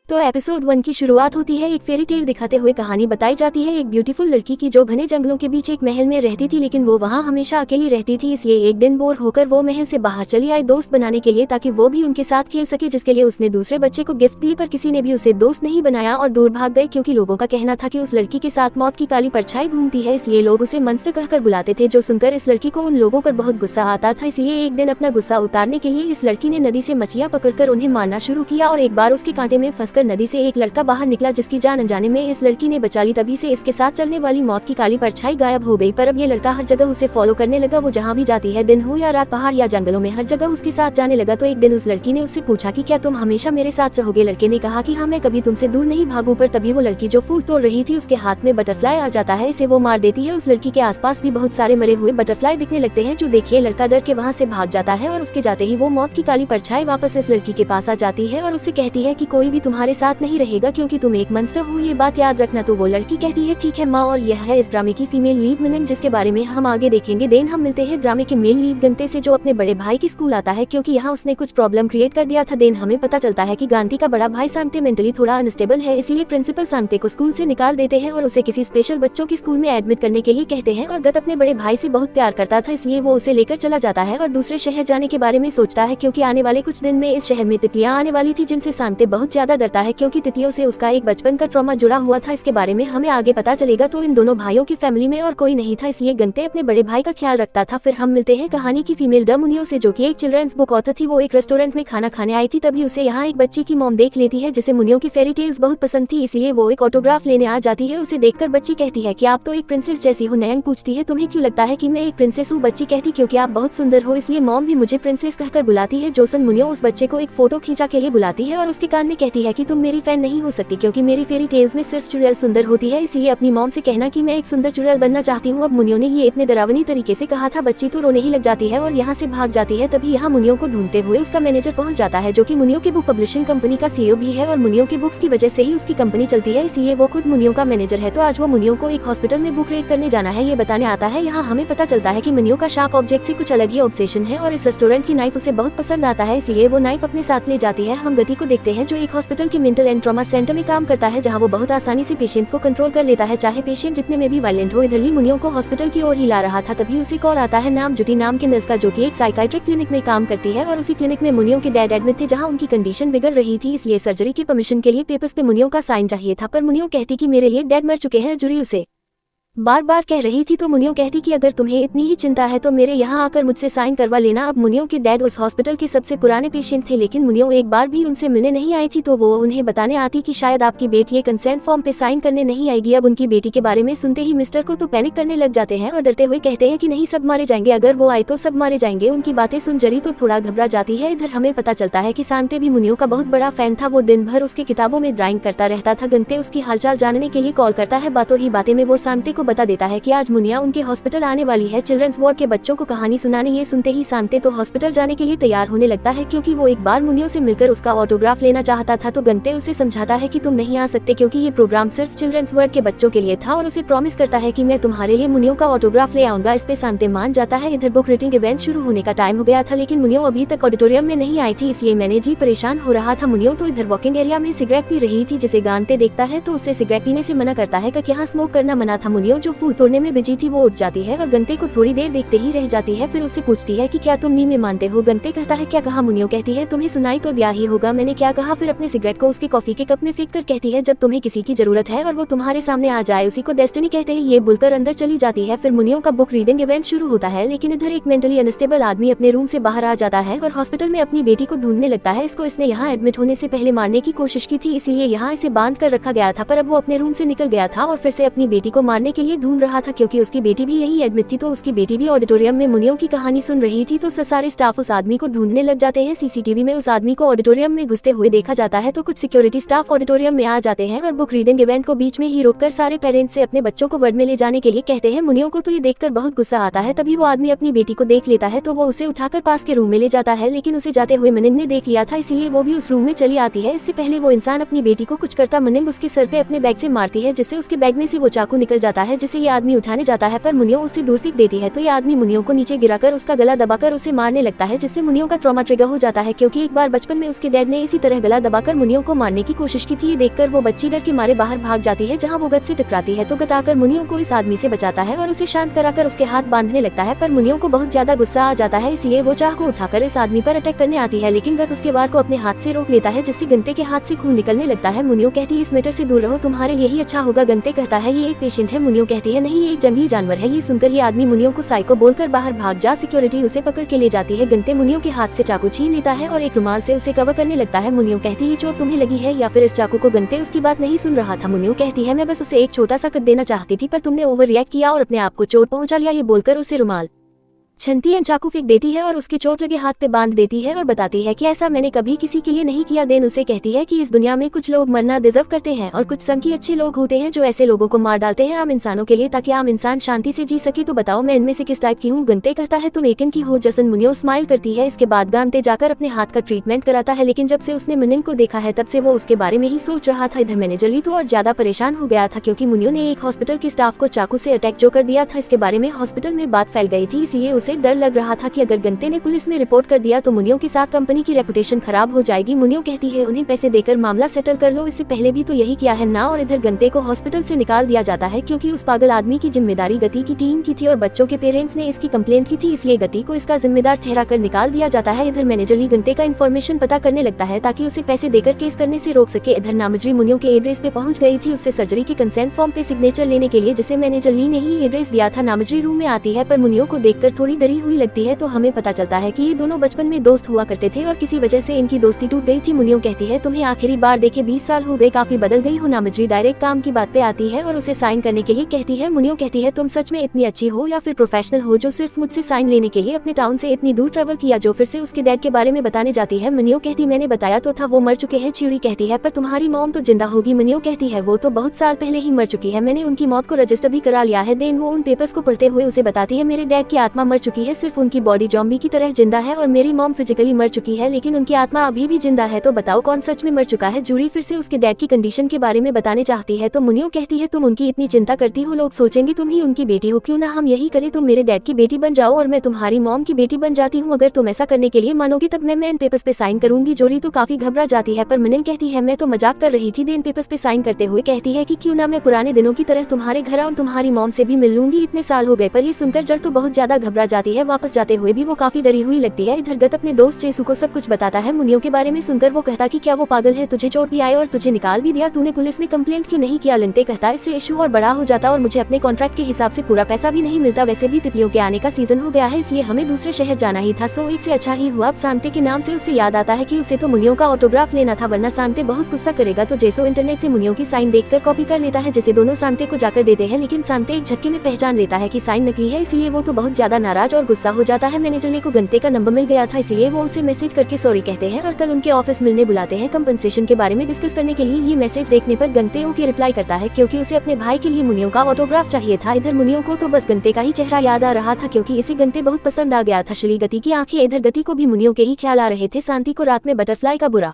तो एपिसोड 1 की शुरुआत होती है एक फेरी टेल दिखाते हुए। कहानी बताई जाती है एक ब्यूटीफुल लड़की की जो घने जंगलों के बीच एक महल में रहती थी, लेकिन वो वहाँ हमेशा अकेली रहती थी। इसलिए एक दिन बोर होकर वो महल से बाहर चली आई दोस्त बनाने के लिए, ताकि वो भी उनके साथ खेल सके, जिसके लिए उसने दूसरे बच्चे को गिफ्ट दी। पर किसी ने भी उसे दोस्त नहीं बनाया और दूर भाग गए, क्योंकि लोगों का कहना था कि उस लड़की के साथ मौत की काली परछाई घूमती है। इसलिए लोग उसे मंस्टर कहकर बुलाते थे, जो सुनकर इस लड़की को उन लोगों पर बहुत गुस्सा आता था। इसलिए एक दिन अपना गुस्सा उतारने के लिए इस लड़की ने नदी से मछलियाँ पकड़कर उन्हें मारना शुरू किया, और एक बार उसके कांटे में फंसकर नदी से एक लड़का बाहर निकला, जिसकी जान अनजाने में इस लड़की ने बचा ली। तभी से इसके साथ चलने वाली मौत की काली परछाई गायब हो गई। पर अब ये लड़का हर जगह उसे फॉलो करने लगा। वो जहाँ भी जाती है, दिन हो या रात, पहाड़ या जंगलों में, हर जगह उसके साथ जाने लगा। तो एक दिन उस लड़की ने उससे पूछा कि क्या तुम हमेशा मेरे साथ रहोगे। लड़के ने कहा कि हाँ, मैं कभी तुमसे दूर नहीं भागूं। पर तभी वो लड़की जो फूल तोड़ रही थी, उसके हाथ में बटरफ्लाई आ जाता है, इसे वो मार देती है। उस लड़की के आसपास भी बहुत सारे मरे हुए बटरफ्लाई दिखने लगते हैं, जो देखिए लड़का डर के वहाँ से भाग जाता है। और उसके जाते ही वो मौत की काली परछाई वापस इस लड़की के पास आ जाती है और उससे कहती है कि कोई भी तुम्हारे साथ नहीं रहेगा, क्योंकि तुम एक मंस्टर हो, ये बात याद रखना। तो वो लड़की कहती है ठीक है माँ। और यह है इस ड्रामे की फीमेल लीड मिनन, जिसके बारे में हम आगे देखेंगे। देन हम मिलते हैं ड्रामे के मेल लीड गंते से, जो अपने बड़े भाई की स्कूल आता है, क्योंकि यहाँ उसने कुछ प्रॉब्लम क्रिएट कर दिया था। देन हमें पता चलता है कि गांती का बड़ा भाई सांगते मेंटली थोड़ा अनस्टेबल है, इसलिए प्रिंसिपल सांगते को स्कूल से निकाल देते हैं और उसे किसी स्पेशल बच्चों की स्कूल में एडमिट करने के लिए कहते हैं। और गत अपने बड़े भाई से बहुत प्यार करता था, इसलिए वो उसे लेकर चला जाता है और दूसरे शहर जाने के बारे में सोचता है, क्योंकि आने वाले कुछ दिन में इस शहर में तितलियां आने वाली थी, जिनसे सांगते बहुत ज्यादा डरता है, क्योंकि तितलियों से उसका एक बचपन का ट्रॉमा जुड़ा हुआ था। इसके बारे में हमें आगे पता चलेगा। तो इन दोनों भाइयों की फैमिली में और कोई नहीं था, इसलिए गंते अपने बड़े भाई का ख्याल रखता था। फिर हम मिलते हैं कहानी की फीमेल द मुनियो से, जो कि एक चिल्ड्रंस बुक ऑथर थी। वो एक रेस्टोरेंट में खाना खाने आई थी, तभी उसे यहाँ एक बच्ची की मॉम देख लेती है, जिसे मुनियो की फेरी टेल्स बहुत पसंद थी, इसलिए वो एक ऑटोग्राफ लेने आ जाती है। उसे देखकर बच्ची कहती है कि आप तो एक प्रिंसेस जैसी हो। नयंग पूछती है तुम्हें क्यों लगता है कि मैं एक प्रिंसेस हूँ। बच्ची कहती क्योंकि आप बहुत सुंदर हो, इसलिए मॉम भी मुझे प्रिंसेस कहकर बुलाती है। जोसन मुनियो उस बच्चे को एक फोटो खींचा के लिए बुलाती है और उसके कान में कहती है कि तुम मेरी फैन नहीं हो सकती, क्योंकि मेरी फेरी टेल्स में सिर्फ चुड़ैल सुंदर होती है, इसलिए अपनी मॉम से कहना कि मैं एक सुंदर चुड़ैल बनना चाहती हूँ। अब मुनियो ने ये इतने डरावनी तरीके से कहा था, बच्ची तो रोने ही लग जाती है और यहाँ से भाग जाती है। तभी यहाँ मुनियो को ढूंढते हुए उसका मैनेजर पहुँच जाता है, जो कि मुनियो की बुक पब्लिशिंग कंपनी का सीईओ भी है, और मुनियो की बुक्स की वजह से ही उसकी कंपनी चलती है, इसलिए वो खुद मुनियो का मैनेजर है। तो आज वो मुनियो को एक हॉस्पिटल में बुक रेड करने जाना है, ये बताने आता है। यहाँ हमें पता चलता है कि मुनियो का शार्प ऑब्जेक्ट से कुछ अलग ही ऑब्सेशन है, और इस रेस्टोरेंट की नाइफ उसे बहुत पसंद आता है, इसलिए वो नाइफ अपने साथ ले जाती है। हम गति को देखते हैं, जो एक हॉस्पिटल के मेंटल एंड ट्रॉमा सेंटर में काम करता है, जहाँ वो बहुत आसानी से पेशेंट्स को कंट्रोल कर लेता है, चाहे पेशेंट जितने में भी वायलेंट हो। इधर मुनियो को हॉस्पिटल की ओर ही ला रहा था, तभी उसे कॉल आता है नाम जुटी नाम के नर्स का, जो कि एक साइकाइट्रिक क्लिनिक में काम करती है, और उसी क्लिनिक में मुनियो के डैड एडमिट थे, जहाँ उनकी कंडीशन बिगड़ रही थी, इसलिए सर्जरी की परमिशन के लिए पेपर्स पे मुनियो का साइन चाहिए था। पर मुनियो कहती कि मेरे लिए डैड मर चुके हैं। जुरी उसे बार बार कह रही थी, तो मुनियो कहती कि अगर तुम्हें इतनी ही चिंता है तो मेरे यहाँ आकर मुझसे साइन करवा लेना। अब मुनियो के डैड उस हॉस्पिटल के सबसे पुराने पेशेंट थे, लेकिन मुनियो एक बार भी उनसे मिलने नहीं आई थी, तो वो उन्हें बताने आती कि शायद आपकी बेटी एक कंसेंट फॉर्म पे साइन करने नहीं आएगी। अब उनकी बेटी के बारे में सुनते ही मिस्टर को तो पैनिक करने लग जाते हैं और डरते हुए कहते हैं कि नहीं, सब मारे जाएंगे, अगर वो आए तो सब मारे जाएंगे। उनकी बातें सुन जरी तो थोड़ा घबरा जाती है। इधर हमें पता चलता है कि सांगते भी मुनियो का बहुत बड़ा फैन था, वो दिन भर उसके किताबों में ड्राइंग करता रहता था। गंते उसकी हालचाल जानने के लिए कॉल करता है, बातों ही बातें में वो सांगते को बता देता है कि आज मुनिया उनके हॉस्पिटल आने वाली है चिल्ड्रंस वार्ड के बच्चों को कहानी सुनाने। ये सुनते ही सांगते तो हॉस्पिटल जाने के लिए तैयार होने लगता है, क्योंकि वो एक बार मुनियो से मिलकर उसका ऑटोग्राफ लेना चाहता था। तो गंते उसे समझाता है कि तुम नहीं आ सकते, क्योंकि ये प्रोग्राम सिर्फ चिल्ड्रंस वार्ड के बच्चों के लिए था, और उसे प्रॉमिस करता है कि मैं तुम्हारे लिए मुनियो का ऑटोग्राफ ले आऊंगा। इस पे सांगते मान जाता है। इधर बुक रीडिंग इवेंट शुरू होने का टाइम हो गया था, लेकिन मुनियो अभी तक ऑडिटोरियम में नहीं आई थी, इसलिए मैनेजर परेशान हो रहा था। मुनियो तो इधर वॉकिंग एरिया में सिगरेट पी रही थी, जिसे गांते देखता है तो उसे सिगरेट पीने से मना करता है कि यहाँ स्मोक करना मना था। मुनियो जो फूल तोड़ने में बिजी थी, वो उठ जाती है और गंते को थोड़ी देर देखते ही रह जाती है। फिर उससे पूछती है कि क्या तुम नी में मानते हो। गंते कहता है क्या कहा। मुनियो कहती है तुम्हें सुनाई तो दिया ही होगा मैंने क्या कहा। फिर अपने सिगरेट को उसके कॉफी के कप में फेंक कर कहती है जब तुम्हें किसी की जरूरत है और वो तुम्हारे सामने आ जाए, उसी को डेस्टिनी कहते हैं। ये बोलकर अंदर चली जाती है। फिर मुनियो का बुक रीडिंग इवेंट शुरू होता है, लेकिन इधर एक मेंटली अनस्टेबल आदमी अपने रूम से बाहर आ जाता है और हॉस्पिटल में अपनी बेटी को ढूंढने लगता है। इसने यहाँ एडमिट होने से पहले मारने की कोशिश की थी, इसीलिए यहाँ इसे बांध कर रखा गया था, पर अब वो अपने रूम से निकल गया था और फिर से अपनी बेटी को मारने के लिए ढूंढ रहा था, क्योंकि उसकी बेटी भी यही एडमिट थी। तो उसकी बेटी भी ऑडिटोरियम में मुनियो की कहानी सुन रही थी। तो सारे स्टाफ उस आदमी को ढूंढने लग जाते हैं। सीसीटीवी में उस आदमी को ऑडिटोरियम में घुसते हुए देखा जाता है, तो कुछ सिक्योरिटी स्टाफ ऑडिटोरियम में आ जाते हैं और बुक रीडिंग इवेंट को बीच में ही रोककर सारे पेरेंट्स से अपने बच्चों को वर्ड में ले जाने के लिए कहते हैं। मुनियो को तो ये देखकर बहुत गुस्सा आता है। तभी वो आदमी अपनी बेटी को देख लेता है, तो वो उसे उठाकर पास के रूम में ले जाता है, लेकिन उसे जाते हुए मनिंग ने देख लिया था, इसलिए वो भी उस रूम में चली आती है। इससे पहले वो इंसान अपनी बेटी को कुछ करता, मनिंग उसके सर पे अपने बैग से मारती है, जिससे उसके बैग में से वो चाकू निकल जाता है, है जिसे ये आदमी उठाने जाता है, पर मुनियो उसे दूर फेंक देती है। तो ये आदमी मुनियो को नीचे गिराकर उसका गला दबाकर उसे मारने लगता है, जिससे मुनियो का ट्रॉमा ट्रिगर हो जाता है, क्योंकि एक बार बचपन में उसके डैड ने इसी तरह गला दबाकर मुनियो को मारने की कोशिश की थी। ये देखकर वो बच्ची डर के मारे बाहर भाग जाती है, जहाँ वो गत से टकराती है। तो गत आकर मुनियो को इस आदमी से बचाता है और उसे शांत कराकर उसके हाथ बांधने लगता है, पर मुनियो को बहुत ज्यादा गुस्सा आ जाता है, इसलिए वो चाह को उठाकर इस आदमी पर अटैक करने आती है, लेकिन गत उसके वार को अपने हाथ से रोक लेता है, जिससे गंते के हाथ से खून निकलने लगता है। मुनियो कहती है इस मैटर से दूर रहो, तुम्हारे लिए ही अच्छा होगा। गंते कहता है ये एक पेशेंट है। मुनियो कहती है नहीं, ये एक जंगली जानवर है। ये सुनकर ये आदमी मुनियो को साइको बोलकर बाहर भाग जा। सिक्योरिटी उसे पकड़ के ले जाती है। गंते मुनियो के हाथ से चाकू छीन लेता है और एक रुमाल से उसे कवर करने लगता है। मुनियो कहती है चोट तुम्हें लगी है या फिर इस चाकू को? गंते उसकी बात नहीं सुन रहा था। मुनियो कहती है मैं बस उसे एक छोटा सा कट देना चाहती थी, पर तुमने ओवर रिएक्ट किया और अपने आप को चोट पहुंचा लिया। ये बोलकर उसे रुमाल छनती है, चाकू फेंक देती है और उसके चोट लगे हाथ पे बांध देती है और बताती है कि ऐसा मैंने कभी किसी के लिए नहीं किया। देन उसे कहती है कि इस दुनिया में कुछ लोग मरना डिजर्व करते हैं और कुछ संख्य अच्छे लोग होते हैं जो ऐसे लोगों को मार डालते हैं आम इंसानों के लिए, ताकि आम इंसान शांति से जी सके। तो बताओ मैं इनमें से किस टाइप की हूँ? गंते कहता है तुम एकिन की हो जसन। मुनियो स्माइल करती है। इसके बाद गांते जाकर अपने हाथ का ट्रीटमेंट कराता है, लेकिन जब से उसने मिनिन को देखा है तब से वो उसके बारे में ही सोच रहा था। इधर मैनेजर ली तो और ज्यादा परेशान हो गया था, क्योंकि मुनियो ने एक हॉस्पिटल के स्टाफ को चाकू से अटैक जो कर दिया था। इसके बारे में हॉस्पिटल में बात फैल गई थी, इसलिए उसे डर लग रहा था कि अगर गंते ने पुलिस में रिपोर्ट कर दिया तो मुनियो के साथ कंपनी की रेपुटेशन खराब हो जाएगी। मुनियो कहती है उन्हें पैसे देकर मामला सेटल कर लो, इससे पहले भी तो यही किया है ना। और इधर गंते को हॉस्पिटल से निकाल दिया जाता है, क्योंकि उस पागल आदमी की जिम्मेदारी गति की टीम की थी और बच्चों के पेरेंट्स ने इसकी कंप्लेंट की थी, इसलिए गति को इसका जिम्मेदार ठहरा कर निकाल दिया जाता है। इधर मैनेजर ली गंते का इन्फॉर्मेशन पता करने लगता है ताकि उसे पैसे देकर केस करने से रोक सके। इधर नामजरी मुनियो के एड्रेस पे पहुंच गई थी उससे सर्जरी के कंसेंट फॉर्म पे सिग्नेचर लेने के लिए, जिसे मैनेजर ली ने ही एड्रेस दिया था। नामजरी रूम में आती है, पर मुनियो को देखकर थोड़ी डरी हुई लगती है। तो हमें पता चलता है कि ये दोनों बचपन में दोस्त हुआ करते थे और किसी वजह से इनकी दोस्ती टूट गई थी। मुनियो कहती है तुम्हें आखिरी बार देखे 20 साल हो गए, काफी बदल गई हो। नामजरी डायरेक्ट काम की बात पे आती है और उसे साइन करने के लिए कहती है। मुनियो कहती है तुम सच में इतनी अच्छी हो या फिर प्रोफेशनल हो जो सिर्फ मुझसे साइन लेने के लिए अपने टाउन से इतनी दूर ट्रेवल किया। जो फिर से उसके डैड के बारे में बताने जाती है। मुनियो कहती मैंने बताया तो था वो मर चुके हैं। चिड़ी कहती है पर तुम्हारी मॉम तो जिंदा होगी। मुनियो कहती है वो तो बहुत साल पहले ही मर चुकी है, मैंने उनकी मौत को रजिस्टर भी करा लिया है। देन वो उन पेपर्स को पढ़ते हुए उसे बताती है मेरे डैड की आत्मा मर चुकी है, सिर्फ उनकी बॉडी जॉम्बी की तरह जिंदा है, और मेरी मॉम फिजिकली मर चुकी है लेकिन उनकी आत्मा अभी भी जिंदा है। तो बताओ कौन सच में मर चुका है? जूरी फिर से उसके डैड की कंडीशन के बारे में बताने चाहती है। तो मुनियो कहती है तुम उनकी इतनी चिंता करती हो, लोग सोचेंगे तुम ही उनकी बेटी हो, क्यों ना हम यही करें, तुम मेरे डैड की बेटी बन जाओ और मैं तुम्हारी मॉम की बेटी बन जाती हूँ। अगर तुम ऐसा करने के लिए मानोगी तब मैं इन पेपर्स पे साइन करूंगी। जोरी तो काफी घबरा जाती है, पर मिनिन कहती है मैं तो मजाक कर रही थी। देन पेपर्स पे साइन करते हुए कहती है कि क्यों ना मैं पुराने दिनों की तरह तुम्हारे घर और तुम्हारी मॉम से भी मिल लूंगी, इतने साल हो गए। पर ये सुनकर जड़ तो बहुत ज्यादा घबरा जाती है, वापस जाते हुए भी वो काफी डरी हुई लगती है। इधर गत अपने दोस्त जेसू को सब कुछ बताता है मुनियो के बारे में। सुनकर वो कहता कि क्या वो पागल है, तुझे चोट भी आए और तुझे निकाल भी दिया, तूने पुलिस में कंप्लेंट क्यों नहीं किया? लिंटे कहता है इससे इशू और बड़ा हो जाता और मुझे अपने कॉन्ट्रैक्ट के हिसाब से पूरा पैसा भी नहीं मिलता। वैसे भी तितलियों के आने का सीजन हो गया है, इसलिए हमें दूसरे शहर जाना ही था। सो इससे अच्छा ही हुआ। अब सांते के नाम से उसे याद आता है कि उसे तो मुनियो का ऑटोग्राफ लेना था, वरना सांते बहुत गुस्सा करेगा। तो जेसो इंटरनेट से मुनियो की साइन देखकर कॉपी कर लेता है, जिसे दोनों सांते को जाकर देते हैं, लेकिन सांते एक झटके में पहचान लेता है कि साइन नकली है, इसलिए वो तो बहुत ज्यादा नाराज और गुस्सा हो जाता है। मैनेजर को गंते का नंबर मिल गया था, इसलिए वो उसे मैसेज करके सॉरी कहते हैं और कल उनके ऑफिस मिलने बुलाते हैं कंपनसेशन के बारे में डिस्कस करने के लिए। ये मैसेज देखने पर गंते ओके रिप्लाई करता है, क्योंकि उसे अपने भाई के लिए मुनियो का ऑटोग्राफ चाहिए था। इधर मुनियो को तो बस गंते का ही चेहरा याद आ रहा था, क्योंकि इसे गंते बहुत पसंद आ गया था। शली गति की आंखें इधर गति को भी मुनियो के ही ख्याल आ रहे थे। शांति को रात में बटरफ्लाई का बुरा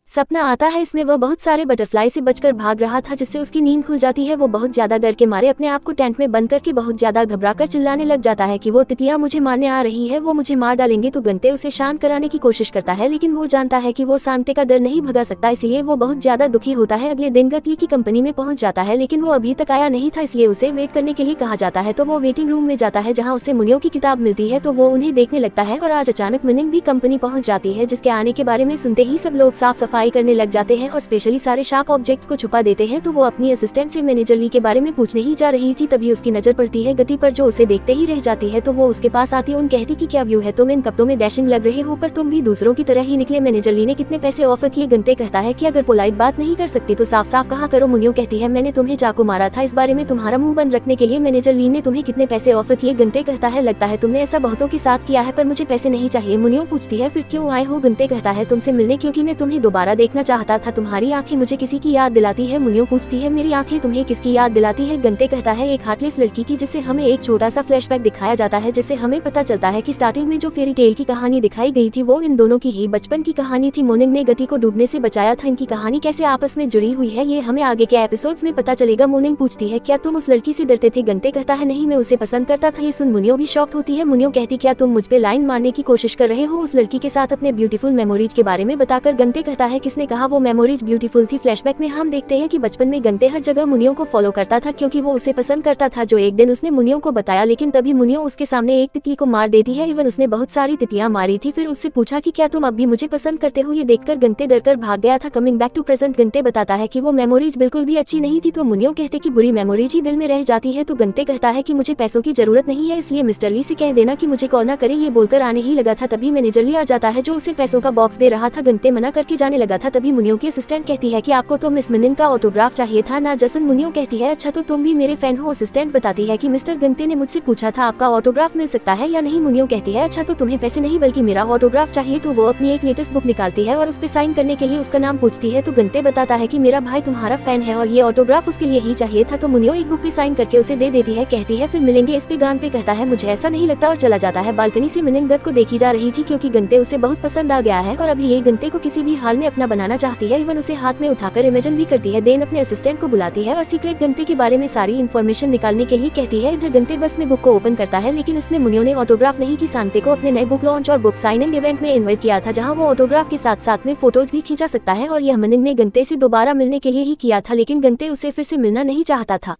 सपना आता है, इसमें वह बहुत सारे बटरफ्लाई से बचकर भाग रहा था, जिससे उसकी नींद खुल जाती है। वो बहुत ज्यादा डर के मारे अपने आप को टेंट में बंद करके बहुत ज्यादा घबराकर चिल्लाने लग जाता है कि वो तितलियां मुझे मारने आ रही है, वो मुझे मार डालेंगे। तो गंते उसे शांत कराने की कोशिश करता है, लेकिन वो जानता है कि वो सांते का डर नहीं भगा सकता, इसलिए वो बहुत ज्यादा दुखी होता है। अगले दिन गतली की कंपनी में पहुंच जाता है, लेकिन वो अभी तक आया नहीं था, इसलिए उसे वेट करने के लिए कहा जाता है। तो वो वेटिंग रूम में जाता है, जहाँ उसे मुनियो की किताब मिलती है, तो वो उन्हें देखने लगता है। और आज अचानक मिनिंग भी कंपनी पहुंच जाती है, जिसके आने के बारे में सुनते ही सब लोग साफ सफाई करने लग जाते हैं और स्पेशली सारे शार्प ऑब्जेक्ट्स को छुपा देते हैं। तो वो अपनी असिस्टेंट से मैनेजर ली के बारे में पूछने ही जा रही थी, तभी उसकी नजर पड़ती है गति पर, जो उसे देखते ही रह जाती है। तो वो उसके पास आती है, उन कहती कि क्या व्यू है, तुम इन कपड़ों में डैशिंग लग रहे हो, पर तुम भी दूसरों की तरह ही निकले। मैनेजर ली ने कितने पैसे ऑफर किए? गंते कहता है कि अगर पोलाइट बात नहीं कर सकती तो साफ साफ कहा करो। मुनियो कहती है मैंने तुम्हें चाकू मारा था, इस बारे में तुम्हारा मुंह बंद रखने के लिए मैनेजर ली ने तुम्हें कितने पैसे ऑफर किए? गंते कहता है लगता है तुमने ऐसा बहुतों के साथ किया है, पर मुझे पैसे नहीं चाहिए। मुनियो पूछती है फिर क्यों आए हो? गंते कहता है तुमसे मिलने, क्योंकि मैं तुम्हें दोबारा दोबारा देखना चाहता था। तुम्हारी आंखें मुझे किसी की याद दिलाती है। मुनियो पूछती है मेरी आंखें तुम्हें किसकी याद दिलाती है। गंते कहता है एक हार्टलेस लड़की की, जिसे हमें एक छोटा सा फ्लैशबैक दिखाया जाता है, जिससे हमें पता चलता है कि स्टार्टिंग में जो फेरी टेल की कहानी दिखाई गई थी वो इन दोनों की ही बचपन की कहानी थी। मोनिंग ने गति को डूबने से बचाया था। इनकी कहानी कैसे आपस में जुड़ी हुई है ये हमें आगे के एपिसोड्स में पता चलेगा। मोनिंग पूछती है क्या तुम उस लड़की से डरते थे। गंते कहता है नहीं, मैं उसे पसंद करता था। ये सुन मुनियो भी शॉक्ड होती है। मुनियो कहती क्या तुम मुझ पे लाइन मारने की कोशिश कर रहे हो। उस लड़की के साथ अपने ब्यूटीफुल मेमोरीज के बारे में बताकर गंते कहता है किसने कहा वो मेमोरीज ब्यूटीफुल थी। फ्लैशबैक में हम देखते हैं कि बचपन में गंते हर जगह मुनियो को फॉलो करता था क्योंकि वो उसे पसंद करता था, जो एक दिन उसने मुनियो को बताया। लेकिन तभी मुनियो उसके सामने एक तितली को मार देती है। इवन उसने बहुत सारी तितलियां मारी थी। फिर उससे पूछा कि क्या तुम अब भी मुझे पसंद करते हो। ये देखकर गंते डरकर भाग गया था। कमिंग बैक टू प्रेजेंट, गंते बताता है कि वो मेमोरीज बिल्कुल भी अच्छी नहीं थी। तो मुनियो कहते कि बुरी मेमोरीज ही दिल में रह जाती है। तो गंते कहता है कि मुझे पैसों की जरूरत नहीं है, इसलिए मिस्टर ली से कह देना कि मुझे कॉल ना करे। ये बोलकर आने ही लगा था तभी मैनेजर ली आ जाता है जो उसे पैसों का बॉक्स दे रहा था। गंते मना करके जाने लगा था तभी मुनियो की असिस्टेंट कहती है कि आपको तो मिस मिनिन का ऑटोग्राफ चाहिए था ना जसन। मुनियो कहती है अच्छा तो तुम भी मेरे फैन हो। असिस्टेंट बताती है कि मिस्टर गंते ने मुझसे पूछा था आपका ऑटोग्राफ मिल सकता है या नहीं। मुनियो कहती है अच्छा तो तुम्हें पैसे नहीं बल्कि मेरा ऑटोग्राफ चाहिए। तो वो अपनी एक लेटेस्ट बुक निकालती है और उस पे साइन करने के लिए उसका नाम पूछती है। तो गंते बताता है कि मेरा भाई तुम्हारा फैन है और ये ऑटोग्राफ उसके लिए ही चाहिए था। तो मुनियो एक बुक पे साइन करके उसे दे देती है। कहती है फिर मिलेंगे। इस पे गान पे कहता है मुझे ऐसा नहीं लगता और चला जाता है। बालकनी से मिनिन गत को देखी जा रही थी क्योंकि गंते उसे बहुत पसंद आ गया है और अभी ये गंते को किसी भी हाल में अपना बनाना चाहती है। इवन उसे हाथ में उठाकर इमेजिन भी करती है। देन अपने असिस्टेंट को बुलाती है और सीक्रेट गंते के बारे में सारी इन्फॉर्मेशन निकालने के लिए कहती है। इधर गंते बस में बुक को ओपन करता है लेकिन इसमें मुनियो ने ऑटोग्राफ नहीं की। सांते को अपने नए बुक लॉन्च और बुक साइनिंग इवेंट में इन्वाइट किया था जहाँ वो ऑटोग्राफ के साथ साथ में फोटोज भी खींचा सकता है और यह मिनिन ने गंते से दोबारा मिलने के लिए ही किया था। लेकिन गंते उसे फिर से मिलना नहीं चाहता था,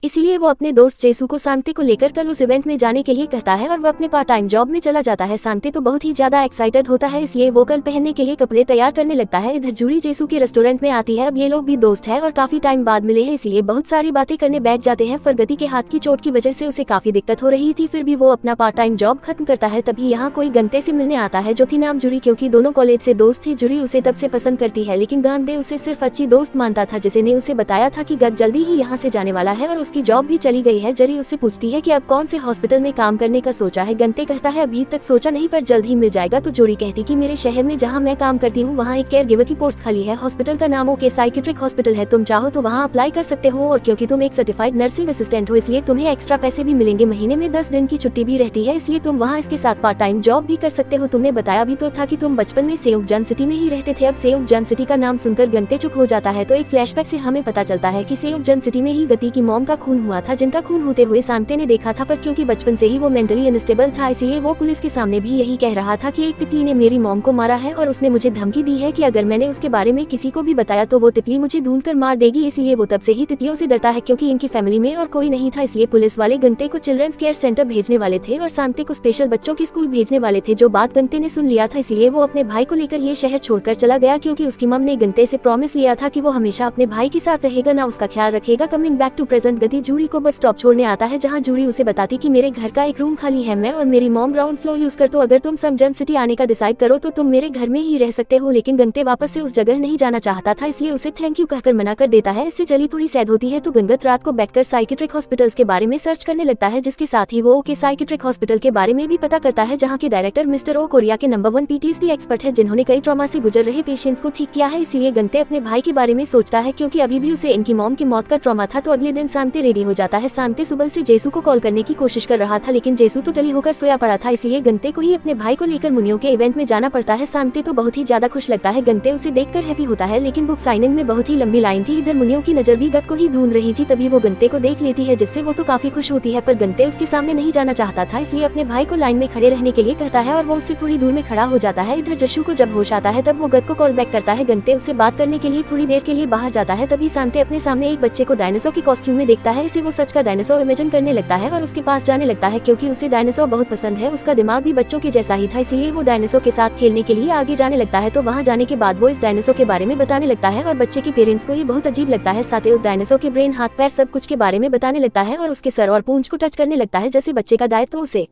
इसलिए वो अपने दोस्त जेसू को सांते को लेकर कल उस इवेंट में जाने के लिए कहता है और वो अपने पार्ट टाइम जॉब में चला जाता है। सांते तो बहुत ही ज्यादा एक्साइटेड होता है, इसलिए वो कल पहनने के लिए कपड़े तैयार करने लगता है। इधर जूरी जेसू के रेस्टोरेंट में आती है। अब ये लोग भी दोस्त है और काफी टाइम बाद मिले हैं, इसलिए बहुत सारी बातें करने बैठ जाते हैं। फरगति के हाथ की चोट की वजह से उसे काफी दिक्कत हो रही थी, फिर भी वो अपना पार्ट टाइम जॉब खत्म करता है। तभी यहाँ कोई गंते से मिलने आता है जो थी नाम जूरी, क्योंकि दोनों कॉलेज से दोस्त थी। जूरी उसे तब से पसंद करती है लेकिन गांधे उसे सिर्फ अच्छी दोस्त मानता था, जिसे ने उसे बताया था कि गत जल्दी ही यहाँ से जाने वाला है और उसकी जॉब भी चली गई है। जरी उससे पूछती है कि अब कौन से हॉस्पिटल में काम करने का सोचा है। गंते कहता है अभी तक सोचा नहीं पर जल्द ही मिल जाएगा। तो जोरी कहती कि मेरे शहर में जहां मैं काम करती हूं वहां एक केयर गिवर की पोस्ट खाली है। हॉस्पिटल का नाम ओके साइकियाट्रिक हॉस्पिटल है, तुम चाहो तो वहां अप्लाई कर सकते हो और क्योंकि तुम एक सर्टिफाइड नर्सिंग असिस्टेंट हो इसलिए तुम्हें एक्स्ट्रा पैसे भी मिलेंगे। महीने में 10 दिन की छुट्टी भी रहती है, इसलिए तुम वहाँ इसके साथ पार्ट टाइम जॉब भी कर सकते हो। तुमने बताया भी तो था कि तुम बचपन में सेयोक जन सिटी में ही रहते थे। अब सेयोक जन सिटी का नाम सुनकर गंते चुप हो जाता है। तो एक फ्लैशबैक से हमें पता चलता है कि सेयोक जन सिटी में ही गति की मॉम का खून हुआ था, जिनका खून होते हुए सांते ने देखा था। पर क्योंकि बचपन से ही वो मेंटली अनस्टेबल था इसलिए वो पुलिस के सामने भी यही कह रहा था कि एक तितली ने मेरी मॉम को मारा है और उसने मुझे धमकी दी है कि अगर मैंने उसके बारे में किसी को भी बताया तो वो तितली मुझे ढूंढकर मार देगी। इसलिए वो तब से ही तितलियों से डरता है क्योंकि इनकी फैमिली में और कोई नहीं था। इसलिए पुलिस वाले गंते को चिल्ड्रंस केयर सेंटर भेजने वाले थे और सांते को स्पेशल बच्चों की स्कूल भेजने वाले थे। जो बात गंते ने सुन लिया था इसलिए वो अपने भाई को लेकर ये शहर छोड़कर चला गया क्योंकि उसकी मम ने गंते से प्रॉमिस लिया था कि वो हमेशा अपने भाई के साथ रहेगा, ना उसका ख्याल रखेगा। कमिंग बैक टू प्रेजेंट, गति जूरी को बस स्टॉप छोड़ने आता है जहाँ जूरी उसे बताती कि मेरे घर का एक रूम खाली है, मैं और मेरी मॉम ग्राउंड फ्लोर यूज कर, तो अगर तुम समजन सिटी आने का डिसाइड करो तो तुम मेरे घर में ही रह सकते हो। लेकिन गंते वापस से उस जगह नहीं जाना चाहता था इसलिए उसे थैंक यू कहकर मना कर देता है। इससे चली थोड़ी सैड होती है तो गंगत रात को बैठकर साइकियाट्रिक हॉस्पिटल्स के बारे में सर्च करने लगता है, जिसके साथ ही वो ओके साइकियाट्रिक हॉस्पिटल के बारे में भी पता करता है जहाँ के डायरेक्टर मिस्टर ओ कोरिया के नंबर 1 PTSD एक्सपर्ट है जिन्होंने कई ट्रॉमा से गुजर रहे पेशेंट्स को ठीक किया है। इसलिए गंते अपने भाई के बारे में सोचता है क्योंकि अभी भी उसे इनकी मॉम की मौत का ट्रॉमा था। तो अगले दिन सांते रेडी हो जाता है। सांते सुबह से जेसू को कॉल करने की कोशिश कर रहा था लेकिन जेसू तो टली होकर सोया पड़ा था, इसलिए गंते को ही अपने भाई को लेकर मुनियो के इवेंट में जाना पड़ता है। सांते तो बहुत ही ज्यादा खुश लगता है, गंते उसे देखकर हैप्पी होता है लेकिन बुक साइनिंग में बहुत ही लंबी लाइन थी। इधर मुनियो की नजर भी गत को ही ढूंढ रही थी, तभी वो गंते को देख लेती है जिससे वो तो काफी खुश होती है। पर गंते उसके सामने नहीं जाना चाहता था इसलिए अपने भाई को लाइन में खड़े रहने के लिए कहता है और वो उससे थोड़ी दूर में खड़ा हो जाता है। इधर जशु को जब होश आता है तब वो गत को कॉल बैक करता है। गंते उससे बात करने के लिए थोड़ी देर के लिए बाहर जाता है, तभी सांते अपने सामने एक बच्चे को डायनासोर के कॉस्ट्यूम में देखता है। इसे वो सच का डायनासोर इमेजिन करने लगता है और उसके पास जाने लगता है क्योंकि उसे डायनासोर बहुत पसंद है। उसका दिमाग भी बच्चों के जैसा ही था इसलिए वो डायनासोर के साथ खेलने के लिए आगे जाने लगता है। तो वहाँ जाने के बाद वो इस डायनासोर के बारे में बताने लगता है और बच्चे के पेरेंट्स को ये बहुत अजीब लगता है। साथ ही उस डायनासोर के ब्रेन, हाथ पैर सब कुछ के बारे में बताने लगता है और उसके सर और पूंछ को टच करने लगता है जैसे बच्चे का दाएं। तो उसे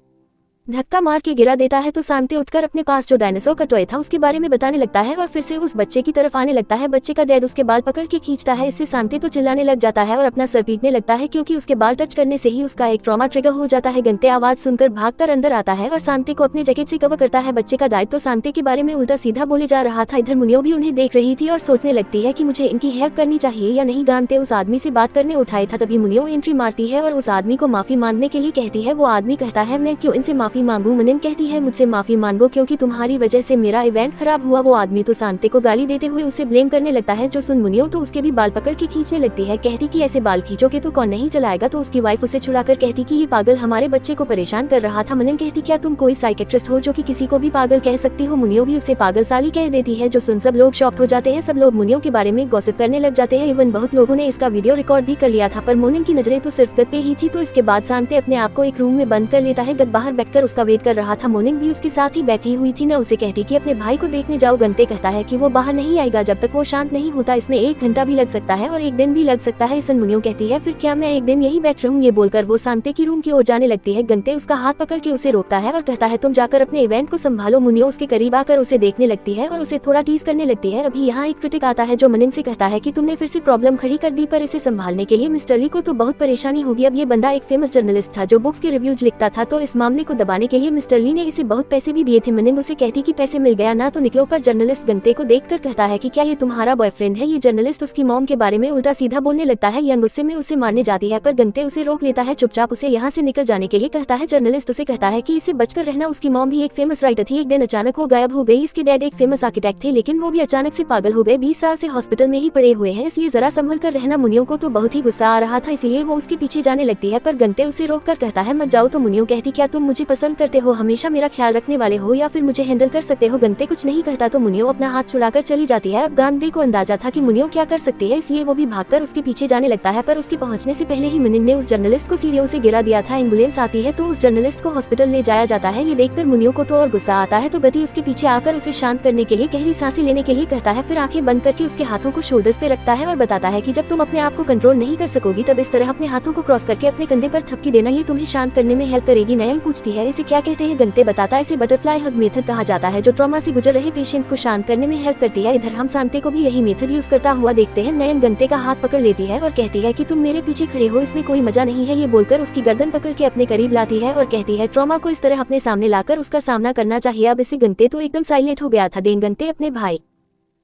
धक्का मार के गिरा देता है तो शांति उठकर अपने पास जो डायनासोर का टॉय था उसके बारे में बताने लगता है और फिर से उस बच्चे की तरफ आने लगता है। बच्चे का डैड उसके बाल पकड़ के खींचता है। इससे शांति तो चिल्लाने लग जाता है और अपना सर पीटने लगता है क्योंकि उसके बाल टच करने से ही उसका एक ट्रॉमा ट्रिगर हो जाता है। गंते आवाज सुनकर भागकर अंदर आता है और शांति को अपने जैकेट से कवर करता है। बच्चे का दायित्व तो शांति के बारे में उल्टा सीधा बोले जा रहा था। इधर मुनियो भी उन्हें देख रही थी और सोचने लगती है कि मुझे इनकी हेल्प करनी चाहिए या नहीं। गांते उस आदमी से बात करने उठाए था तभी मुनियो एंट्री मारती है और उस आदमी को माफी मांगने के लिए कहती है। वो आदमी कहता है मैं क्यों इनसे माफी मांगू। मुनिन कहती है मुझसे माफी मांगो क्योंकि तुम्हारी वजह से मेरा इवेंट खराब हुआ। वो आदमी तो शांति को गाली देते हुए उसे ब्लेम करने लगता है। जो सुन मुनियो तो उसके भी बाल पकड़ के खींचने लगती है। कहती कि ऐसे बाल खींचोगे तो कौन नहीं चलाएगा। तो उसकी वाइफ उसे छुड़ाकर कहती कि ये पागल हमारे बच्चे को परेशान कर रहा था। मुनिन कहती क्या तुम कोई साइकेट्रिस्ट हो जो कि किसी को भी पागल कह सकती हो। मुनियो भी उसे पागल साली कह देती है। जो सुन सब लोग शॉक्ड हो जाते हैं। सब लोग मुनियो के बारे में गॉसिप करने लग जाते हैं। इवन बहुत लोगों ने इसका वीडियो रिकॉर्ड भी कर लिया था पर मुनिन की नजरें तो सिर्फ गत पे ही थी। तो इसके बाद शांति अपने आप को एक रूम में बंद कर लेता है। गत बाहर बैठकर उसका वेट कर रहा था। मुनिन भी उसके साथ ही बैठी हुई थी। न उसे कहती कि अपने भाई को देखने जाओ। गंते कहता है कि वो बाहर नहीं आएगा जब तक वो शांत नहीं होता। इसमें 1 घंटा भी लग सकता है और 1 दिन भी लग सकता है। ईसन मुनियो कहती है फिर क्या मैं 1 दिन यही बैठ रहूं। ये बोलकर वो शांति की रूम की ओर जाने लगती है। गंते उसका हाथ पकड़ के उसे रोकता है और कहता है तुम जाकर अपने इवेंट को संभालो। मुनियो उसके करीब आकर उसे देखने लगती है और उसे थोड़ा टीज करने लगती है। अभी यहाँ एक क्रिटिक आता है जो मुनिन से कहता है कि तुमने फिर से प्रॉब्लम खड़ी कर दी पर इसे संभालने के लिए मिस्टर ली को तो बहुत परेशानी होगी। अब ये बंदा एक फेमस जर्नलिस्ट था जो बुक्स के रिव्यूज लिखता था तो इस मामले को दबाने के लिए मिस्टर ली ने इसे बहुत पैसे भी दिए थे। मुनिन उसे कहती कि पैसे मिल गया ना तो निकलो। पर जर्नलिस्ट गंते को देखकर कहता है कि क्या ये तुम्हारा बॉयफ्रेंड है। ये जर्नलिस्ट उसकी मॉम के बारे में उल्टा सीधा बोलने लगता है। यंग गुस्से में उसे मारने जाती है पर गंते उसे रोक लेता है। चुपचाप उसे यहाँ से निकल जाने के लिए कहता है। जर्नलिस्ट उसे कहता है कि इसे बचकर रहना। उसकी मॉम भी एक फेमस राइटर थी। एक दिन अचानक वो गायब हो गई। इसके डैड एक फेमस आर्किटेक्ट थे लेकिन वो भी अचानक से पागल हो गए। 20 साल से हॉस्पिटल में ही पड़े हुए हैं इसलिए जरा संभल कर रहना। मुनियो को तो बहुत ही गुस्सा आ रहा था इसलिए वो उसके पीछे जाने लगती है पर गंते उसे रोक कर कहता है मत जाओ। तो मुनियो कहती क्या तुम मुझे पसंद करते हो, हमेशा मेरा ख्याल रखने वाले हो या फिर मुझे हैंडल कर सकते हो। गंते कुछ नहीं कहता तो मुनियो अपना हाथ छुड़ाकर चली जाती है। अब गांधे को अंदाजा था कि मुनियो क्या कर सकती है इसलिए वो भी भागकर उसके पीछे जाने लगता है पर उसके पहुंचने से पहले ही मुनिन ने उस जर्नलिस्ट को सीढ़ियों से गिरा दिया था। एम्बुलेंस आती है तो उस जर्नलिस्ट को हॉस्पिटल ले जाया जाता है। ये देखकर मुनियो को तो और गुस्सा आता है तो गति उसके पीछे आकर उसे शांत करने के लिए गहरी सांसें लेने के लिए कहता है। फिर आंखें बंद करके उसके हाथों को शोल्डर्स पे रखता है और बताता है कि जब तुम अपने आप को कंट्रोल नहीं कर सकोगी तब इस तरह अपने हाथों को क्रॉस करके अपने कंधे पर थपकी देना ये तुम्हें शांत करने में हेल्प करेगी। नयन पूछती है इसे क्या कहते हैं। गंते बताता है इसे बटरफ्लाई हग मेथड कहा जाता है जो ट्रॉमा से गुजर रहे पेशेंट्स को शांत करने में हेल्प करती है। इधर हम शांति को भी यही मेथड यूज करता हुआ देखते हैं। नयन गंते का हाथ पकड़ लेती है और कहती है कि तुम मेरे पीछे खड़े हो इसमें कोई मजा नहीं है। ये बोलकर उसकी गर्दन पकड़ के अपने करीब लाती है और कहती है ट्रॉमा को इस तरह अपने सामने लाकर उसका सामना करना चाहिए। अब इसे गंते तो एकदम साइलेंट हो गया था। देन गंते अपने भाई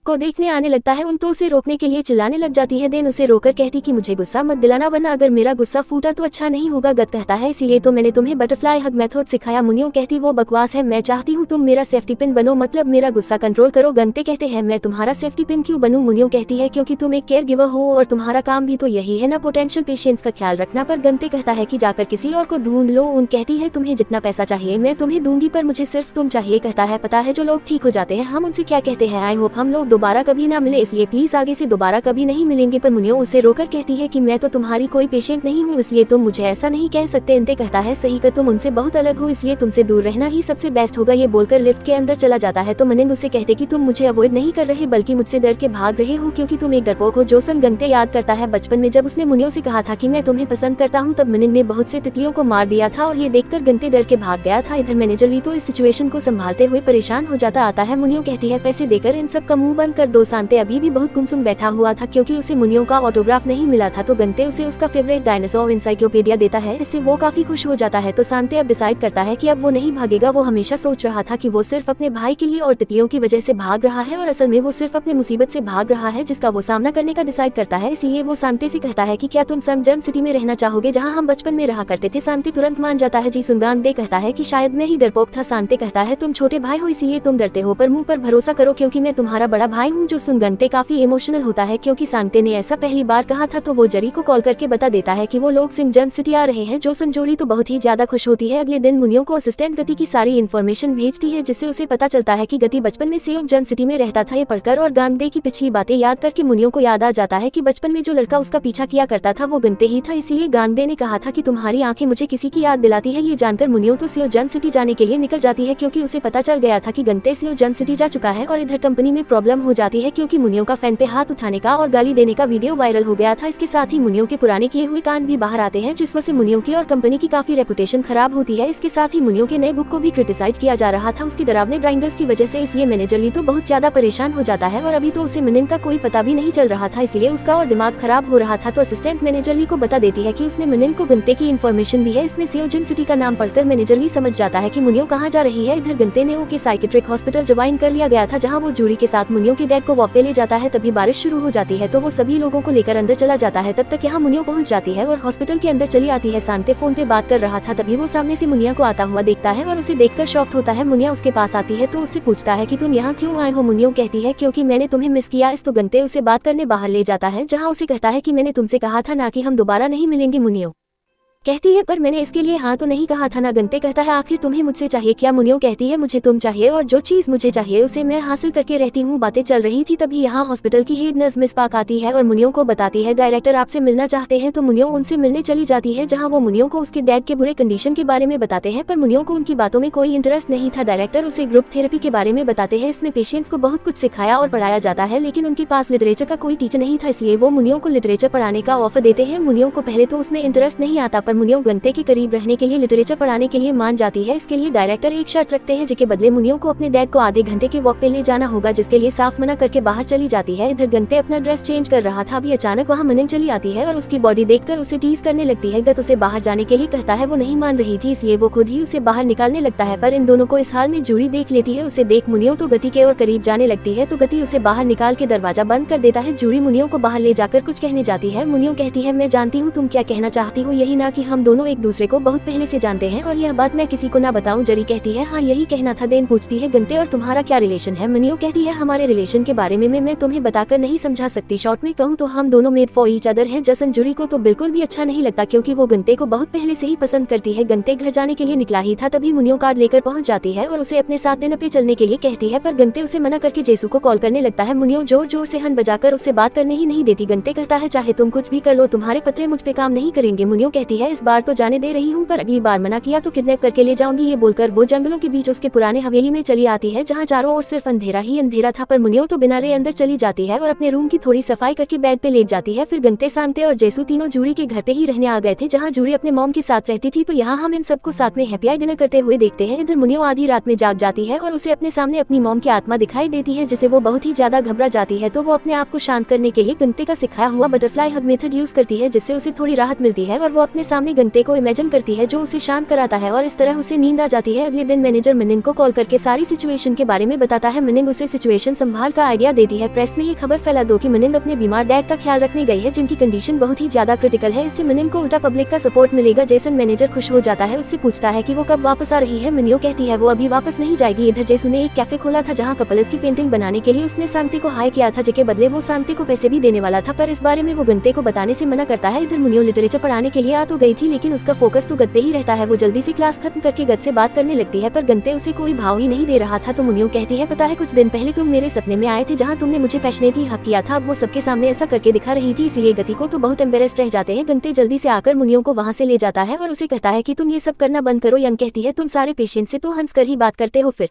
को देखने आने लगता है। उन तो उसे रोकने के लिए चिल्लाने लग जाती है। देन उसे रोकर कहती कि मुझे गुस्सा मत दिलाना वरना अगर मेरा गुस्सा फूटा तो अच्छा नहीं होगा। गत कहता है इसीलिए तो मैंने तुम्हें बटरफ्लाई हग मेथड सिखाया। मुनियो कहती वो बकवास है, मैं चाहती हूँ तुम मेरा सेफ्टी पिन बनो, मतलब मेरा गुस्सा कंट्रोल करो। गंते कहते हैं मैं तुम्हारा सेफ्टी पिन क्यों बनूं। मुनियो कहती है क्योंकि तुम एक केयर गिवर हो और तुम्हारा काम भी तो यही है ना पोटेंशियल पेशेंट्स का ख्याल रखना। पर गंते कहता है कि जाकर किसी और को ढूंढ लो। उन कहती है तुम्हें जितना पैसा चाहिए मैं तुम्हें दूंगी पर मुझे सिर्फ तुम चाहिए। कहता है पता है जो लोग ठीक हो जाते हैं हम उनसे क्या कहते हैं आई होप हम लोग दोबारा कभी ना इसलिए प्लीज आगे से दोबारा कभी नहीं मिलेंगे। पर मुनियो उसे रोकर कहती है कि मैं तो तुम्हारी कोई पेशेंट नहीं हूँ इसलिए तुम मुझे ऐसा नहीं कह सकते। अंते कहता है सही कर तुम उनसे बहुत अलग हो इसलिए तुमसे दूर रहना ही सबसे बेस्ट होगा। ये बोलकर लिफ्ट के अंदर चला जाता है तो मुनिन उसे कहते कि तुम मुझे अवॉइड नहीं कर रहे बल्कि मुझसे डर के भाग रहे हो क्योंकि तुम एक डरपोक हो। जोसन गंते याद करता है बचपन में जब उसने मुनियो से कहा था कि मैं तुम्हें पसंद करता हूँ तब मुनिन ने बहुत से तितलियों को मार दिया था और ये देखकर गंते डर के भाग गया था। इधर मैनेजर ली तो इस सिचुएशन को संभालते हुए परेशान हो जाता आता है। मुनियो कहती है पैसे देकर इन सब का मुंह बंद कर दो। शांति अभी भी बहुत गुमसुम बैठा हुआ था क्योंकि उसे मुनियो का ऑटोग्राफ नहीं मिला था तो गंते उसे उसका फेवरेट डायनासोर इंसाइक्लोपीडिया देता है। इससे वो काफी खुश हो जाता है तो शांति अब डिसाइड करता है कि अब वो नहीं भागेगा। वो हमेशा सोच रहा था कि वो सिर्फ अपने भाई के लिए और तितलियों की वजह से भाग रहा है और असल में वो सिर्फ अपने मुसीबत से भाग रहा है जिसका वो सामना करने का डिसाइड करता है। इसलिए वो शांति से कहता है कि क्या तुम सनजर्न सिटी में रहना चाहोगे जहाँ हम बचपन में रहा करते थे। शांति तुरंत मान जाता है जी। सुनगांदे कहता है कि शायद मैं ही डरपोक था। शांति कहता है तुम छोटे भाई हो इसलिए तुम डरते हो पर मुंह पर भरोसा करो क्योंकि मैं तुम्हारा बड़ा भाई हूँ। जो सुनगंते काफी इमोशनल होता है क्योंकि शांति ने ऐसा पहली बार कहा था तो वो जरी को कॉल करके बता देता है कि वो लोग सिंगजन सिटी आ रहे हैं। जो संजोरी तो बहुत ही ज्यादा खुश होती है। अगले दिन मुनियो को असिस्टेंट गति की सारी इन्फॉर्मेशन भेजती है जिससे उसे पता चलता है कि गति बचपन में सेयोजन सिटी में रहता था। ये पढ़कर और गांधे की पिछली बातें याद करके मुनियो को याद आ जाता है कि बचपन में जो लड़का उसका पीछा किया करता था वो गंते ही था। इसीलिए गांधे ने कहा था कि तुम्हारी आंखें मुझे किसी की याद दिलाती है। ये जानकर मुनियो तो सेयोजन सिटी जाने के लिए निकल जाती है क्योंकि उसे पता चल गया था कि गंते सेयोजन सिटी जा चुका है और इधर कंपनी में प्रॉब्लम खत्म हो जाती है क्योंकि मुनियो का फैन पे हाथ उठाने का और गाली देने का वीडियो वायरल हो गया था। इसके साथ ही मुनियो के पुराने किए हुए कांड भी बाहर आते हैं, जिस वजह से मुनियो की और कंपनी की काफी रेपुटेशन खराब होती है। इसके साथ ही मुनियो के नए बुक को भी क्रिटिसाइज किया जा रहा था उसकी डरावने ड्राइंगर्स की वजह से, इसलिए मैनेजर ली तो बहुत ज्यादा परेशान हो जाता है और अभी तो उसे मिनिन का कोई पता भी नहीं चल रहा था, इसलिए उसका और दिमाग खराब हो रहा था। तो असिस्टेंट मैनेजर ली को बता देती है कि उसने मिनिन को गंते की इन्फॉर्मेशन दी है। इसमें सियोजिन सिटी का नाम पढ़कर मैनेजर ली समझ जाता है कि मुनियो कहाँ जा रही है। इधर गंते ने ओके साइकेट्रिक हॉस्पिटल ज्वाइन कर लिया गया था, जहाँ वो जूरी के साथ मुनियो के डैड को वॉक पे ले जाता है। तभी बारिश शुरू हो जाती है तो वो सभी लोगों को लेकर अंदर चला जाता है। तब तक यहाँ मुनियो पहुँच जाती है और हॉस्पिटल के अंदर चली आती है। शांते फोन पे बात कर रहा था, तभी वो सामने से मुनिया को आता हुआ देखता है और उसे देखकर शॉक्ड होता है। मुनिया उसके पास आती है तो उससे पूछता है कि तुम यहाँ क्यों आए हो। मुनियो कहती है क्योंकि मैंने तुम्हें मिस किया। इस तो गंते उसे बात करने बाहर ले जाता है, जहाँ उसे कहता है कि मैंने तुमसे कहा था ना कि हम दोबारा नहीं मिलेंगे। मुनियो कहती है पर मैंने इसके लिए हाँ तो नहीं कहा था ना। गंते कहता है आखिर तुम्हें मुझसे चाहिए क्या। मुनियो कहती है मुझे तुम चाहिए और जो चीज मुझे चाहिए उसे मैं हासिल करके रहती हूँ। बातें चल रही थी तभी यहाँ हॉस्पिटल की हेड नर्स मिस पाक आती है और मुनियो को बताती है डायरेक्टर आपसे मिलना चाहते हैं। तो मुनियो उनसे मिलने चली जाती है, जहाँ वो मुनियो को उसके डैड के बुरे कंडीशन के बारे में बताते हैं, पर मुनियो को उनकी बातों में कोई इंटरेस्ट नहीं था। डायरेक्टर उसे ग्रुप थेरेपी के बारे में बताते हैं, इसमें पेशेंट्स को बहुत कुछ सिखाया और पढ़ाया जाता है, लेकिन उनके पास लिटरेचर का कोई टीचर नहीं था, इसलिए वो मुनियो को लिटरेचर पढ़ाने का ऑफर देते हैं। मुनियो को पहले तो उसमें इंटरेस्ट नहीं आता, पर मुनियो गंते के करीब रहने के लिए लिटरेचर पढ़ाने के लिए मान जाती है। इसके लिए डायरेक्टर एक शर्त रखते हैं, जिसके बदले मुनियो को अपने डैड को आधे घंटे के वॉक पे ले जाना होगा, जिसके लिए साफ मना करके बाहर चली जाती है। इधर गंते अपना ड्रेस चेंज कर रहा था, अभी अचानक वहाँ मिनिन चली आती है और उसकी बॉडी देखकर उसे टीज करने लगती है। गत उसे बाहर जाने के लिए कहता है, वो नहीं मान रही थी, इसलिए वो खुद ही उसे बाहर निकालने लगता है, पर इन दोनों को इस हाल में जूरी देख लेती है। उसे देख मुनियो तो गति के और करीब जाने लगती है, तो गति उसे बाहर निकाल के दरवाजा बंद कर देता है। जूरी मुनियो को बाहर ले जाकर कुछ कहने जाती है। मुनियो कहती है मैं जानती हूँ तुम क्या कहना चाहती हो, यही ना कि हम दोनों एक दूसरे को बहुत पहले से जानते हैं और यह बात मैं किसी को ना बताऊं। जरी कहती है हाँ यही कहना था। देन पूछती है गंते और तुम्हारा क्या रिलेशन है। मुनियो कहती है हमारे रिलेशन के बारे में मैं तुम्हें बताकर नहीं समझा सकती, शॉर्ट में कहूँ तो हम दोनों मेड फॉर ईच अदर हैं। जसन जूरी को तो बिल्कुल भी अच्छा नहीं लगता, क्योंकि वो गंते को बहुत पहले से ही पसंद करती है। गंते घर जाने के लिए निकला ही था, तभी मुनियो कार्ड लेकर पहुंच जाती है और उसे अपने साथ डिनर पे चलने के लिए कहती है, पर गंते उसे मना करके जेसू को कॉल करने लगता है। मुनियो जोर जोर से हन बजाकर उससे बात करने ही नहीं देती। गंते कहता है चाहे तुम कुछ भी कर लो, तुम्हारे पत्रे मुझ पे काम नहीं करेंगे। मुनियो कहती है इस बार तो जाने दे रही हूँ, पर अगली बार मना किया तो किडनैप करके ले जाऊंगी। ये बोलकर वो जंगलों के बीच उसके पुराने हवेली में चली आती है, जहाँ चारों ओर सिर्फ अंधेरा ही अंधेरा था, पर मुनियो तो बिना रे अंदर चली जाती है और अपने रूम की थोड़ी सफाई करके बेड पे लेट जाती है। फिर गंते, शांते और जेसू तीनों जूरी के घर पे ही रहने आ गए थे, जहाँ जूरी अपने मॉम के साथ रहती थी। तो यहाँ हम इन सबको साथ में हैप्पी आई डिनर करते हुए देखते हैं। इधर मुनियो आधी रात में जाग जाती है और उसे अपने सामने अपनी मॉम की आत्मा दिखाई देती है, जिसे वो बहुत ही ज्यादा घबरा जाती है। तो वो अपने आप को शांत करने के लिए गंते का सिखाया हुआ बटरफ्लाई हग मेथड यूज करती है, जिससे उसे थोड़ी राहत मिलती है और वो अपने सामने गंते को इमेजिन करती है, जो उसे शांत कराता है और इस तरह उसे नींद आ जाती है। अगले दिन मैनेजर मिनिन को कॉल करके सारी सिचुएशन के बारे में बताता है। मिनिन उसे सिचुएशन संभाल का आइडिया देती है। प्रेस में ये खबर फैला दो कि मिनिन अपने बीमार डैड का ख्याल रखने गई है, जिनकी कंडीशन बहुत ही ज्यादा क्रिटिकल है। इससे मिनिन को उल्टा पब्लिक का सपोर्ट मिलेगा। जेसन मैनेजर खुश हो जाता है, उससे पूछता है कि वो कब वापस आ रही है। मुनियो कहती है वो अभी वापस नहीं जाएगी। इधर जेसू ने एक कैफे खोला था, जहाँ कपल्स की पेंटिंग बनाने के लिए उसने शांति को हायर किया था, जिसके बदले वो शांति को पैसे भी देने वाला था, पर इस बारे में वो गंते को बताने से मना करता है। इधर मुनियो लिटरेचर पढ़ाने के लिए आ तो गई थी, लेकिन उसका फोकस तो गत पे ही रहता है। वो जल्दी से क्लास खत्म करके गत से बात करने लगती है, पर गंते उसे कोई भाव ही नहीं दे रहा था। तो मुनियो कहती है पता है कुछ दिन पहले तुम मेरे सपने में आए थे, जहाँ तुमने मुझे पैशनेटली हक किया था। अब वो सबके सामने ऐसा करके दिखा रही थी, इसलिए गति को तो बहुत एम्बेरेस्ड रह जाते हैं। गंते जल्दी से आकर मुनियो को वहाँ से ले जाता है और उसे कहता है कि तुम ये सब करना बंद करो। यंग कहती है तुम सारे पेशेंट से तो हंस कर ही बात करते हो, फिर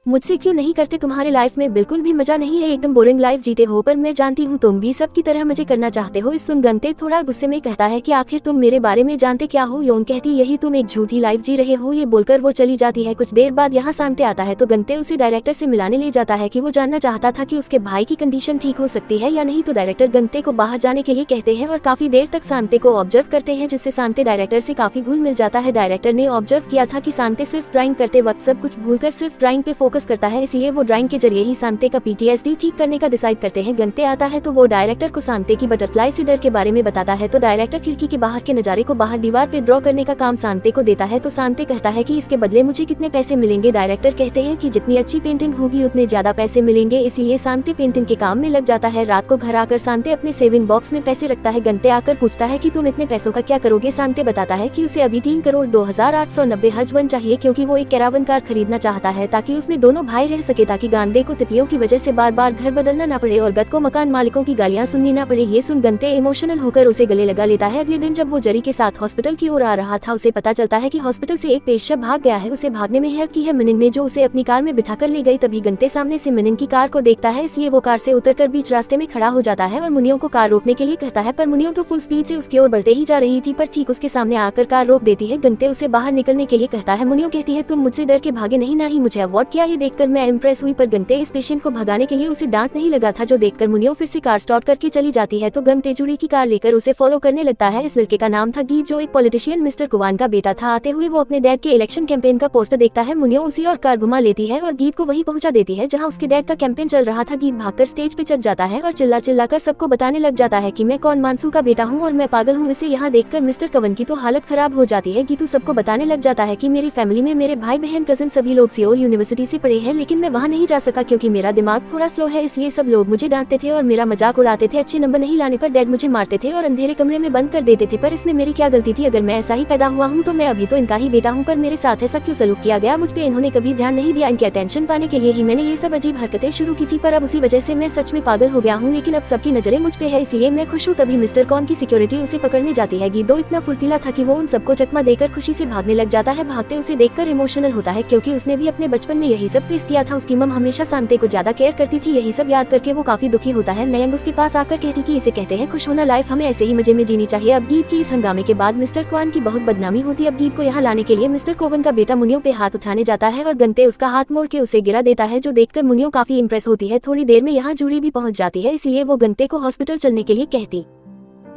मुझसे क्यों नहीं करते। तुम्हारे लाइफ में बिल्कुल भी मजा नहीं है, एकदम बोरिंग लाइफ जीते हो, पर मैं जानती हूँ तुम भी सबकी तरह मजे करना चाहते हो। इस सुन गंते थोड़ा गुस्से में कहता है कि आखिर तुम मेरे बारे में जानते क्या हो। योन कहती यही तुम एक झूठी लाइफ जी रहे हो। ये बोलकर वो चली जाती है। कुछ देर बाद यहाँ शांते आता है, तो गंते उसे डायरेक्टर से मिलाने ले जाता है कि वो जानना चाहता था कि उसके भाई की कंडीशन ठीक हो सकती है या नहीं। तो डायरेक्टर गंते को बाहर जाने के लिए कहते हैं और काफी देर तक शांते को ऑब्जर्व करते हैं, जिससे शांते डायरेक्टर से काफी घुल मिल जाता है। डायरेक्टर ने ऑब्जर्व किया था कि शांते सिर्फ ड्राइंग करते वक्त सब कुछ भूलकर सिर्फ ड्राइंग पे फोकस करता है, इसलिए वो ड्राइंग के जरिए ही शांते का PTSD ठीक करने का डिसाइड करते हैं। गंते आता है तो वो डायरेक्टर को शांते की बटरफ्लाई से डर के बारे में बताता है। तो डायरेक्टर खिड़की के बाहर के नजारे को बाहर दीवार पे ड्रॉ करने का काम शांते को देता है। तो शांते कहता है कि इसके बदले मुझे कितने पैसे मिलेंगे। डायरेक्टर कहते हैं कि जितनी अच्छी पेंटिंग होगी उतने ज्यादा पैसे मिलेंगे, इसीलिए शांते पेंटिंग के काम में लग जाता है। रात को घर आकर शांते अपने सेविंग बॉक्स में पैसे रखता है। गंते आकर पूछता है कि तुम इतने पैसों का क्या करोगे। शांते बताता है कि उसे अभी 3 करोड़ 2,890 हज वन चाहिए, क्योंकि वो एक कैरावन कार खरीदना चाहता है, ताकि उसमें दोनों भाई रह सके ताकि गांधे को तितलियों की वजह से बार बार घर बदलना ना पड़े और गत को मकान मालिकों की गालियां सुननी ना पड़े। ये सुन गंते इमोशनल होकर उसे गले लगा लेता है। अगले दिन जब वो जरी के साथ हॉस्पिटल की ओर आ रहा था, उसे पता चलता है कि हॉस्पिटल से एक पेशेंट भाग गया है। उसे भागने में हेल्प की है मिनिंग ने, जो उसे अपनी कार में बिठाकर ले गई। तभी गंते सामने से मिनिंग की कार को देखता है, इसलिए वो कार से उतरकर बीच रास्ते में खड़ा हो जाता है और मुनियों को कार रोकने के लिए कहता है, पर मुनियों तो फुल स्पीड से उसकी ओर बढ़ते ही जा रही थी, पर ठीक उसके सामने आकर कार रोक देती है। गंते उसे बाहर निकलने के लिए कहता है। मुनियों कहती है, तुम मुझसे डर के भागे नहीं, ना ही मुझे अवॉइड किया। ये देखकर मैं इम्प्रेस हुई, पर गंते इस पेशेंट को भगाने के लिए उसे डांट नहीं लगा था, जो देखकर मुनियों फिर से कार स्टार्ट करके चली जाती है। तो गंते जुड़ी की कार लेकर उसे फॉलो करने लगता है। इस लड़के का नाम था गीत, जो एक पॉलिटिशियन मिस्टर कुवान का बेटा था। आते हुए वो अपने डैड के इलेक्शन कैंपेन का पोस्टर देखता है। मुनियों उसी और कार घुमा लेती है और गीत को वहीं पहुंचा देती है जहां उसके डैड का कैंपेन चल रहा था। गीत भागकर स्टेज पे चढ़ जाता है और चिल्ला चिल्लाकर सबको बताने लग जाता है कि मैं कौन मानसू का बेटा हूं और मैं पागल हूं। इसे यहाँ देखकर मिस्टर कवन की तो हालत खराब हो जाती है। गीतू सबको बताने लग जाता है कि मेरी फैमिली में मेरे भाई बहन कजिन सभी लोग सियोल यूनिवर्सिटी से पढ़े हैं, लेकिन मैं वहाँ नहीं जा सका क्योंकि मेरा दिमाग थोड़ा स्लो है, इसलिए सब लोग मुझे डांटते थे और मेरा मजाक उड़ाते थे। अच्छे नंबर नहीं लाने पर डैड मुझे मारते थे और अंधेरे कमरे में बंद कर देते थे, पर इसमें मेरी क्या गलती थी? अगर मैं ऐसा ही पैदा हुआ हूँ तो मैं अभी तो इनका ही बेटा हूँ, पर मेरे साथ ऐसा क्यों सलूक किया गया? मुझ पे इन्होंने कभी ध्यान नहीं दिया। इनके अटेंशन पाने के लिए ही मैंने ये सब अजीब हरकतें शुरू की थी, पर अब उसी वजह से मैं सच में पागल हो गया हूँ, लेकिन अब सबकी नजरें मुझ पे है, इसलिए मैं खुश हूँ। तभी मिस्टर कॉन की सिक्योरिटी उसे पकड़ने जाती है। गीदो इतना फुर्तीला था कि वो उन सबको चकमा देकर खुशी से भागने लग जाता है। भागते उसे देखकर इमोशनल होता है क्योंकि उसने भी अपने बचपन में यही सब फेस किया था। उसकी मम हमेशा शांति को ज्यादा केयर करती थी। यही सब याद करके वो काफी दुखी होता है। नयंग उसके पास आकर कहती कि इसे कहते हैं खुश होना, लाइफ हमें ऐसे ही मजे में जीनी चाहिए। अब गीत की इस हंगामे के बाद मिस्टर क्वान की बहुत बदनामी होती है। अब गीत को यहाँ लाने के लिए मिस्टर कोवन का बेटा मुनियों पे हाथ उठाने जाता है और गंते उसका हाथ मोड़ के उसे गिरा देता है, जो देखकर मुनियों काफी इंप्रेस होती है। थोड़ी देर में यहाँ जूरी भी पहुँच जाती है, इसलिए वो गंते को हॉस्पिटल चलने के लिए कहती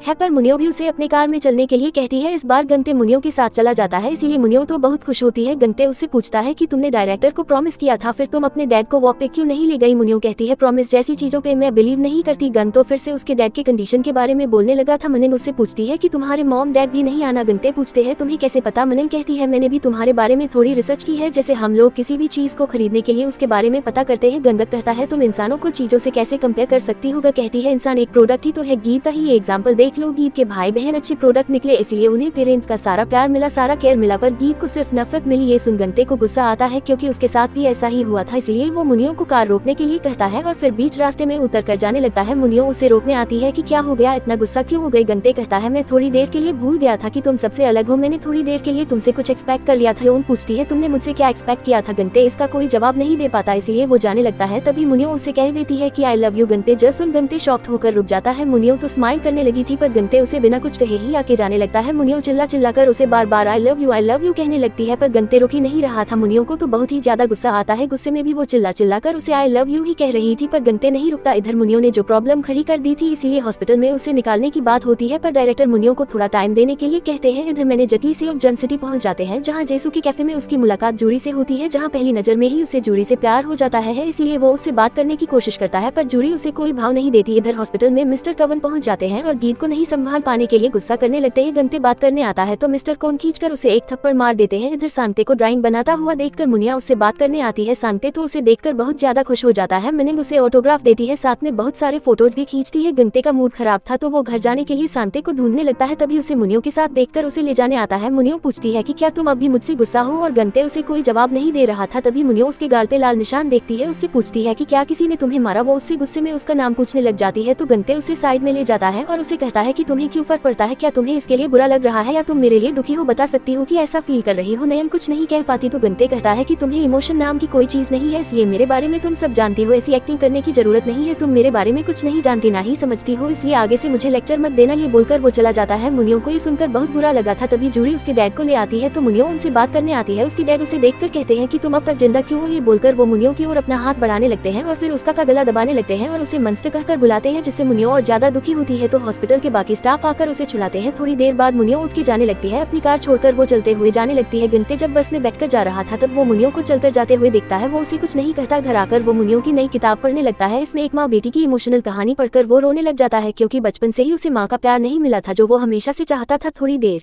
है, पर मुनियो भी उसे अपने कार में चलने के लिए कहती है। इस बार गंते मुनियो के साथ चला जाता है, इसीलिए मुनियो तो बहुत खुश होती है। गंते उससे पूछता है कि तुमने डायरेक्टर को प्रॉमिस किया था, फिर तुम अपने डैड को वॉक पे क्यों नहीं ले गई? मुनियो कहती है, प्रॉमिस जैसी चीजों पे मैं बिलीव नहीं करती। गन तो फिर से उसके डैड के कंडीशन के बारे में बोलने लगा था। मनन उससे पूछती है कि तुम्हारे मॉम डैड भी नहीं आना? गंते पूछते हैं, तुम्हें कैसे पता? मनन कहती है, मैंने भी तुम्हारे बारे में थोड़ी रिसर्च की है, जैसे हम लोग किसी भी चीज को खरीदने के लिए उसके बारे में पता करते हैं। गंगत कहता है, तुम इंसानों को चीजों से कैसे कंपेयर कर सकती हो? कहती है, इंसान एक प्रोडक्ट ही तो है। गीत का ही एग्जाम्पल देख लो, गीत के भाई बहन अच्छे प्रोडक्ट निकले, इसलिए उन्हें पेरेंट्स का सारा प्यार मिला, सारा केयर मिला, पर गीत को सिर्फ नफरत मिली। ये सुन गंते को गुस्सा आता है क्योंकि उसके साथ भी ऐसा ही हुआ था, इसलिए वो मुनियों को कार रोकने के लिए कहता है और फिर बीच रास्ते में उतर कर जाने लगता है। मुनियों उसे रोकने आती है कि क्या हो गया, इतना गुस्सा क्यों हो गई? गंते कहता है, मैं थोड़ी देर के लिए भूल गया था कि तुम सबसे अलग हो, मैंने थोड़ी देर के लिए तुमसे कुछ एक्सपेक्ट कर लिया था। उन पूछती है, तुमने मुझसे क्या एक्सपेक्ट किया था? गंते इसका कोई जवाब नहीं दे पाता, इसलिए वो जाने लगता है। तभी मुनियों उसे कह देती है कि आई लव यू। गंते जस्ट सुन गंते शॉक्ड होकर रुक जाता है। मुनियों तो स्माइल करने लगी थी, पर गंते उसे बिना कुछ कहे ही आके जाने लगता है। मुनियों चिल्ला चिल्लाकर उसे बार बार आई लव यू कहने लगती है, पर गंते रुक ही नहीं रहा था। मुनियों को तो बहुत ही ज्यादा गुस्सा आता है। गुस्से में भी वो चिल्ला चिल्लाकर उसे आई लव यू ही कह रही थी, पर गंते नहीं रुकता। इधर मुनियों ने जो प्रॉब्लम खड़ी कर दी थी, इसीलिए हॉस्पिटल में उसे निकालने की बात होती है, पर डायरेक्टर मुनियों को थोड़ा टाइम देने के लिए कहते हैं। इधर मैंने जटली से जन सिटी पहुंच जाते हैं, जहां जेसु के कैफे में उसकी मुलाकात जूरी से होती है, जहां पहली नजर में ही उसे जूरी से प्यार हो जाता है, इसलिए वो उससे बात करने की कोशिश करता है, पर जूरी उसे कोई भाव नहीं देती। इधर हॉस्पिटल में मिस्टर कवन पहुंच जाते हैं और गीत को नहीं संभाल पाने के लिए गुस्सा करने लगते हैं। गंते बात करने आता है तो मिस्टर कौन खींचकर उसे एक थप्पड़ मार देते हैं। इधर सांते को ड्राइंग बनाता हुआ देखकर मुनिया उससे बात करने आती है। सांते तो उसे देखकर बहुत ज्यादा खुश हो जाता है। मिनिंग उसे ऑटोग्राफ देती है, साथ में बहुत सारे फोटोज भी खींचती है। गंते का मूड खराब था तो वो घर जाने के लिए सांते को ढूंढने लगता है, तभी उसे मुनियों के साथ देखकर उसे ले जाने आता है। मुनियों पूछती है कि क्या तुम अब भी मुझसे गुस्सा हो, और गंते उसे कोई जवाब नहीं दे रहा था। तभी मुनियों उसके गाल पे लाल निशान देखती है, उससे पूछती है कि क्या किसी ने तुम्हें मारा? वो उससे गुस्से में उसका नाम पूछने लग जाती है, तो गंते उसे साइड में ले जाता है और उसे कहता है कि तुम्हें क्यों फर्क पड़ता है? क्या तुम्हें इसके लिए बुरा लग रहा है या तुम मेरे लिए दुखी हो? बता सकती हो कि ऐसा फील कर रही हो? नयन कुछ नहीं कह पाती तो गंते कहता है कि तुम्हें इमोशन नाम की कोई चीज नहीं है, इसलिए मेरे बारे में तुम सब जानती हो, ऐसी एक्टिंग करने की जरूरत नहीं है। तुम मेरे बारे में कुछ नहीं जानती ना ही समझती हो, इसलिए आगे से मुझे लेक्चर मत देना। ये बोलकर वो चला जाता है। मुनियों को ये सुनकर बहुत बुरा लगा था। तभी जूरी उसके डैड को ले आती है तो मुनियों उनसे बात करने आती है। उसके डैड उसे देखकर कहते हैं कि तुम अब तक जिंदा क्यों हो? ये बोलकर वो मुनियों की ओर अपना हाथ बढ़ाने लगते हैं और फिर उसका गला दबाने लगते हैं और उसे मंस्टर कहकर बुलाते हैं, जिससे मुनियों और ज्यादा दुखी होती है। तो हॉस्पिटल के बाकी स्टाफ आकर उसे छुड़ाते हैं। थोड़ी देर बाद मुनियों उठ के जाने लगती है, अपनी कार छोड़कर वो चलते हुए जाने लगती है। गंते जब बस में बैठकर जा रहा था तब वो मुनियों को चलकर जाते हुए देखता है। वो उसे कुछ नहीं कहता। घर आकर वो मुनियों की नई किताब पढ़ने लगता है। इसमें एक माँ बेटी की इमोशनल कहानी पढ़कर वो रोने लग जाता है, क्योंकि बचपन से ही उसे माँ का प्यार नहीं मिला था जो वो हमेशा से चाहता था। थोड़ी देर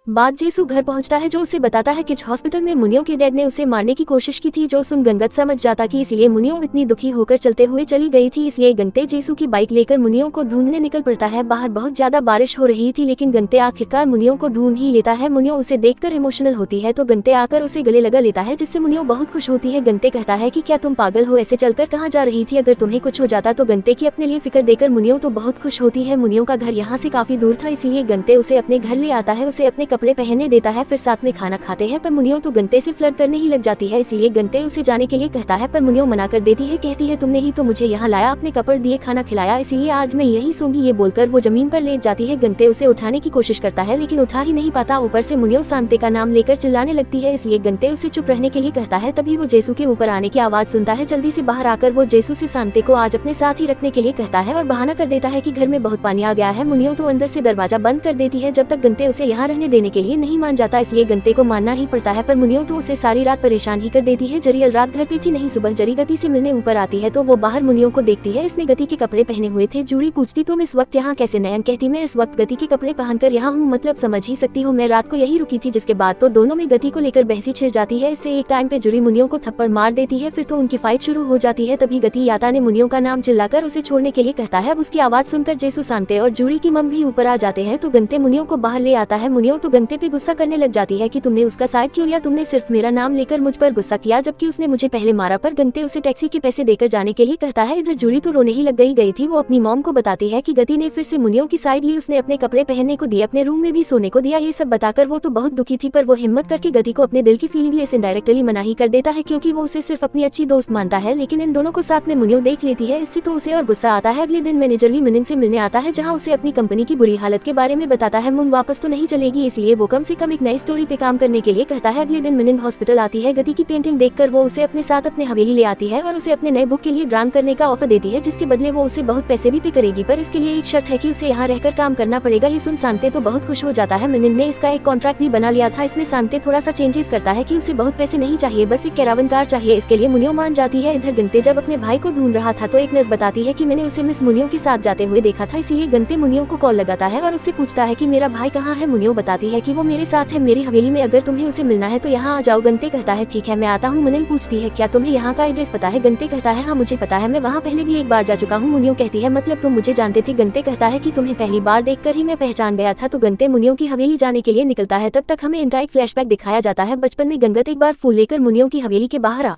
बाद जेसु घर पहुंचता है जो उसे बताता है कि हॉस्पिटल में मुनियो के डैड ने उसे मारने की कोशिश की थी। जो सुन गंगत समझ जाता कि इसलिए मुनियो इतनी दुखी होकर चलते हुए चली गई थी। इसलिए गंते जेसु की बाइक लेकर मुनियो को ढूंढने निकल पड़ता है। बाहर बहुत ज्यादा बारिश हो रही थी लेकिन गंते आखिरकार मुनियो को ढूंढ ही लेता है। मुनियो उसे देखकर इमोशनल होती है तो गंते आकर उसे गले लगा लेता है जिससे मुनियो बहुत खुश होती है। गंते कहता है कि क्या तुम पागल हो, ऐसे चलकर कहाँ जा रही थी, अगर तुम्हें कुछ हो जाता तो। गंते की अपने लिए फिक्र देकर मुनियो तो बहुत खुश होती है। मुनियो का घर यहाँ से काफी दूर था इसीलिए गंते उसे अपने घर ले आता है, उसे अपने कपड़े पहनने देता है, फिर साथ में खाना खाते हैं। पर मुनियो तो गंते से फ्लर्ट करने ही लग जाती है इसीलिए गंते उसे जाने के लिए कहता है पर मुनियो मना कर देती है। कहती है तुमने ही तो मुझे यहाँ लाया, अपने कपड़े दिए, खाना खिलाया, इसीलिए आज मैं यही सोऊंगी। ये बोलकर वो जमीन पर लेट जाती है। गंते उसे उठाने की कोशिश करता है लेकिन उठा ही नहीं पाता। ऊपर से मुनियो सांते का नाम लेकर चिल्लाने लगती है इसलिए गंते उसे चुप रहने के लिए कहता है। तभी वो जेसु के ऊपर आने की आवाज सुनता है। जल्दी से बाहर आकर वो जेसु से सांते को आज अपने साथ ही रखने के लिए कहता है और बहाना कर देता है कि घर में बहुत पानी आ गया है। मुनियो तो अंदर से दरवाजा बंद कर देती है जब तक गंते उसे यहाँ रहने देने के लिए नहीं मान जाता, इसलिए गंते को मानना ही पड़ता है। पर मुनियो तो उसे सारी रात परेशान ही कर देती है। जरियल रात घर पे थी नहीं, सुबह जरी गति से मिलने ऊपर आती है तो वो बाहर मुनियो को देखती है। इसने गति के कपड़े पहने हुए थे। जूरी पूछती तुम इस वक्त यहाँ कैसे? नयन कहती मैं इस वक्त गति के कपड़े पहनकर यहाँ हूँ, मतलब समझ ही सकती हूँ, मैं रात को यही रुकी थी। जिसके बाद तो दोनों में गति को लेकर बहसी छिड़ जाती है। इससे एक टाइम पे जूरी मुनियो को थप्पड़ मार देती है, फिर तो उनकी फाइट शुरू हो जाती है। तभी गति याता ने मुनियो का नाम चिल्लाकर उसे छोड़ने के लिए कहता है। अब उसकी आवाज सुनकर जेसु, सांते और जूरी की मम भी ऊपर आ जाते हैं तो गंते मुनियो को बाहर ले आता है। मुनियो तो गंते पे गुस्सा करने लग जाती है कि तुमने उसका साइड क्यों लिया, तुमने सिर्फ मेरा नाम लेकर मुझ पर गुस्सा किया जबकि उसने मुझे पहले मारा। पर गंते उसे टैक्सी के पैसे देकर जाने के लिए कहता है। इधर जूरी तो रोने ही लग गई थी। वो अपनी मॉम को बताती है कि गति ने फिर से मुनियो की साइड ली, उसने अपने कपड़े पहनने को दिए, अपने रूम में भी सोने को दिया। ये सब बताकर वो तो बहुत दुखी थी पर वो हिम्मत करके गति को अपने दिल की फीलिंग से इनडायरेक्टली मना ही कर देता है क्योंकि वो उसे सिर्फ अपनी अच्छी दोस्त मानता है। लेकिन इन दोनों को साथ में मुनियो देख लेती है, इससे तो उसे और गुस्सा आता है। अगले दिन मैनेजर ली मिनिंग से मिलने आता है जहाँ उसे अपनी कंपनी की बुरी हालत के बारे में बताता है। मुन वापस तो नहीं चलेगी इसलिए वो कम से कम एक नई स्टोरी पे काम करने के लिए कहता है। अगले दिन मिनिंग हॉस्पिटल आती है। गति की पेंटिंग देखकर वो उसे अपने साथ अपने हवेली ले आती है और उसे अपने नए बुक के लिए ग्रांट करने का ऑफर देती है जिसके बदले वो उसे बहुत पैसे भी पे करेगी, पर इसके लिए एक शर्त है कि उसे यहाँ रहकर काम करना पड़ेगा। ये सुन सांते तो बहुत खुश हो जाता है। मिनिंग ने इसका एक कॉन्ट्रैक्ट भी बना लिया था। इसमें सांते थोड़ा सा चेंजेस करता है कि उसे बहुत पैसे नहीं चाहिए, बस एक कैरावन कार चाहिए। इसके लिए मुनियो मान जाती है। इधर गंते जब अपने भाई को ढूंढ रहा था तो एक नर्स बताती है कि मैंने उसे मिस मुनियो के साथ जाते हुए देखा था, इसलिए गंते मुनियो को कॉल लगाता है और उससे पूछता है कि मेरा भाई कहाँ है। मुनियो बताती है कि वो मेरे साथ है मेरी हवेली में, अगर तुम्हें उसे मिलना है तो यहाँ आ जाओ। गंते कहता है ठीक है मैं आता हूँ। मुनियो पूछती है क्या तुम्हें यहाँ का एड्रेस पता है? गंते कहता है हाँ मुझे पता है, मैं वहाँ पहले भी एक बार जा चुका हूँ। मुनियो कहती है मतलब तुम मुझे जानते थे? गंते कहता है कि तुम्हें पहली बार देखकर ही मैं पहचान गया था। तो गंते मुनियो की हवेली जाने के लिए निकलता है। तब तक हमें इनका एक फ्लैशबैक दिखाया जाता है। बचपन में गंगत एक बार फूल लेकर मुनियो की हवेली के बाहर आ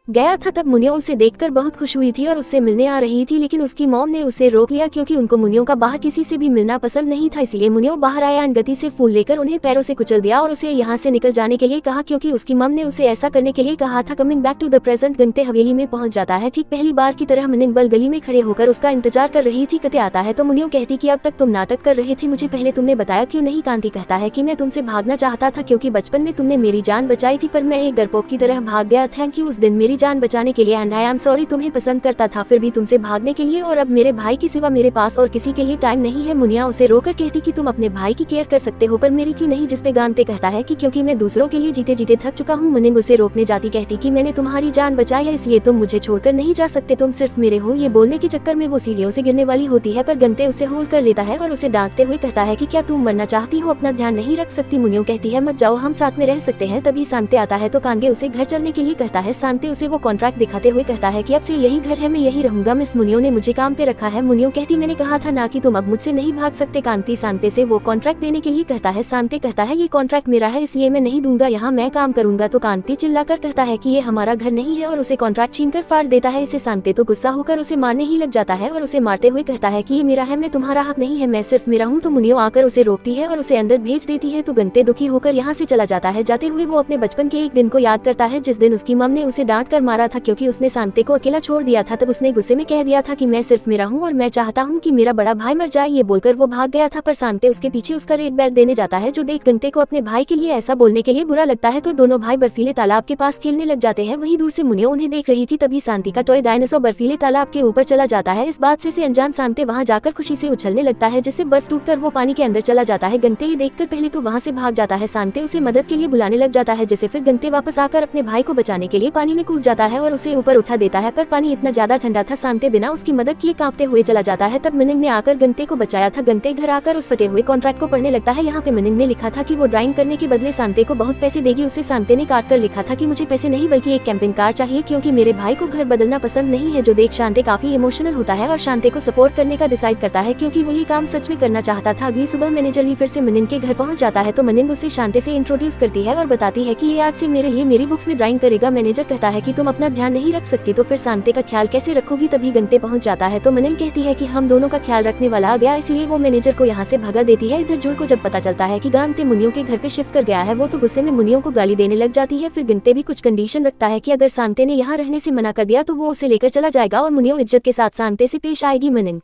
गया था, तब मुनियो उसे देखकर बहुत खुश हुई थी और उससे मिलने आ रही थी, लेकिन उसकी मॉम ने उसे रोक लिया क्योंकि उनको मुनियो का बाहर किसी से भी मिलना पसंद नहीं था। इसलिए मुनियो बाहर आया और गति से फूल लेकर उन्हें पैरों से कुचल दिया और उसे यहाँ से निकल जाने के लिए कहा क्योंकि उसकी मॉम ने उसे ऐसा करने के लिए कहा था। Coming back to the present, गंते हवेली में पहुंच जाता है। ठीक पहली बार की तरह मिनिंग बल गली में खड़े होकर उसका इंतजार कर रही थी। कते आता है तो मुनियो कहती कि अब तक तुम नाटक कर रहे थे, मुझे पहले तुमने बताया क्यों नहीं? कांति कहता है कि मैं तुमसे भागना चाहता था क्योंकि बचपन में तुमने मेरी जान बचाई थी पर मैं एक डरपोक की तरह भाग गया। थैंक यू उस दिन मेरी जान बचाने के लिए एंड आई एम सॉरी, तुम्हें पसंद करता था फिर भी तुमसे भागने के लिए, और अब मेरे भाई के सिवा मेरे पास और किसी के लिए टाइम नहीं है। मुनिया उसे रोकर कहती कि तुम अपने भाई की केयर कर सकते हो पर मेरी क्यों नहीं? जिसपे गांते कहता है कि क्योंकि मैं दूसरों के लिए जीते जीते थक चुका हूँ। मुनिंग उसे रोकने जाती कहती कि मैंने तुम्हारी जान बचाई है इसलिए तुम मुझे छोड़कर नहीं जा सकते, तुम सिर्फ मेरे हो। ये बोलने के चक्कर में वो सीढ़ियों से गिरने वाली होती है पर गंते उसे होल्ड कर लेता है और उसे डांटते हुए कहता है कि क्या तुम मरना चाहती हो, अपना ध्यान नहीं रख सकती? मुनियो कहती है मत जाओ, हम साथ में रह सकते हैं। तभी सांते आता है तो कांगे उसे घर चलने के लिए कहता है। सांते उसे वो कॉन्ट्रैक्ट दिखाते हुए कहता है कि अब से यही घर है, मैं यही रहूंगा, मिस मुनियो ने मुझे काम पे रखा है। मुनियो कहती मैंने कहा था ना कि तुम अब मुझसे नहीं भाग सकते। कांति सांते से वो कॉन्ट्रैक्ट देने के लिए कहता है। सांते कहता है ये कॉन्ट्रैक्ट मेरा है इसलिए मैं नहीं दूंगा, यहाँ मैं काम करूंगा। तो कांति चिल्लाकर कहता है कि ये हमारा घर नहीं है और उसे कॉन्ट्रैक्ट छीनकर फाड़ देता है। इसे सांते तो गुस्सा होकर उसे मारने ही लग जाता है और उसे मारते हुए कहता है कि ये मेरा है, मैं तुम्हारा हक नहीं है, मैं सिर्फ मेरा हूँ। तो मुनियो आकर उसे रोकती है और उसे अंदर भेज देती है। तो गंते दुखी होकर यहाँ से चला जाता है। जाते हुए वो अपने बचपन के एक दिन को याद करता है जिस दिन उसकी मम ने उसे डांट कर मारा था क्योंकि उसने सांते को अकेला छोड़ दिया था। तब उसने गुस्से में कह दिया था कि मैं सिर्फ मेरा हूँ और मैं चाहता हूँ कि मेरा बड़ा भाई मर जाए। ये बोलकर वो भाग गया था पर सांते उसके पीछे उसका रेड बैग देने जाता है जो देख गंते को अपने भाई के लिए ऐसा बोलने के लिए बुरा लगता है। तो दोनों भाई बर्फीले तालाब के पास खेलने लग जाते हैं। वहीं दूर से मुनियो उन्हें देख रही थी। तभी सांती का टॉय डायनासोर बर्फीले तालाब के ऊपर चला जाता है। इस बात से अनजान सांते वहाँ जाकर खुशी से उछलने लगता है जिससे बर्फ टूटकर वो पानी के अंदर चला जाता है। गंते ये देखकर पहले तो वहाँ से भाग जाता है। सांते उसे मदद के लिए बुलाने लग जाता है जिसे फिर गंते वापस आकर अपने भाई को बचाने के लिए पानी में कूद जाता है और उसे ऊपर उठा देता है, पर पानी इतना ज्यादा ठंडा था शांते बिना उसकी मदद किए कांपते हुए चला जाता है। तब मिनिंग ने आकर गंते को बचाया था। गंते घर आकर उस फटे हुए कॉन्ट्रैक्ट को पढ़ने लगता है। यहाँ पे मिनिंग ने लिखा था कि वो ड्राइंग करने के बदले शांते को बहुत पैसे देगी। उसे शांते ने काट कर लिखा था कि मुझे पैसे नहीं बल्कि एक कैंपिंग कार चाहिए, क्योंकि मेरे भाई को घर बदलना पसंद नहीं है। जो देख शांते काफी इमोशनल होता है और शांते को सपोर्ट करने का डिसाइड करता है, क्योंकि वो ये काम सच में करना चाहता था। अगली सुबह मैनेजर ली फिर से मिनिंग के घर पहुंच जाता है तो मिनिंग उसे शांते से इंट्रोड्यूस करती है और बताती है कि ये आज से मेरे लिए मेरी बुक्स में ड्राइंग करेगा। मैनेजर कहता है कि तुम अपना ध्यान नहीं रख सकती तो फिर शांते का ख्याल कैसे रखोगी। तभी गंते पहुंच जाता है तो मिनिंग कहती है कि हम दोनों का ख्याल रखने वाला आ गया, इसलिए वो मैनेजर को यहाँ से भगा देती है। इधर जुड़ को जब पता चलता है कि गंते मुनियों के घर पे शिफ्ट कर गया है, वो तो गुस्से में मुनियों को गाली देने लग जाती है। फिर गंते भी कुछ कंडीशन रखता है कि अगर शांते ने यहाँ रहने से मना कर दिया तो वो उसे लेकर चला जाएगा और मुनियों इज्जत के साथ शांते से पेश आएगी। मिनिंग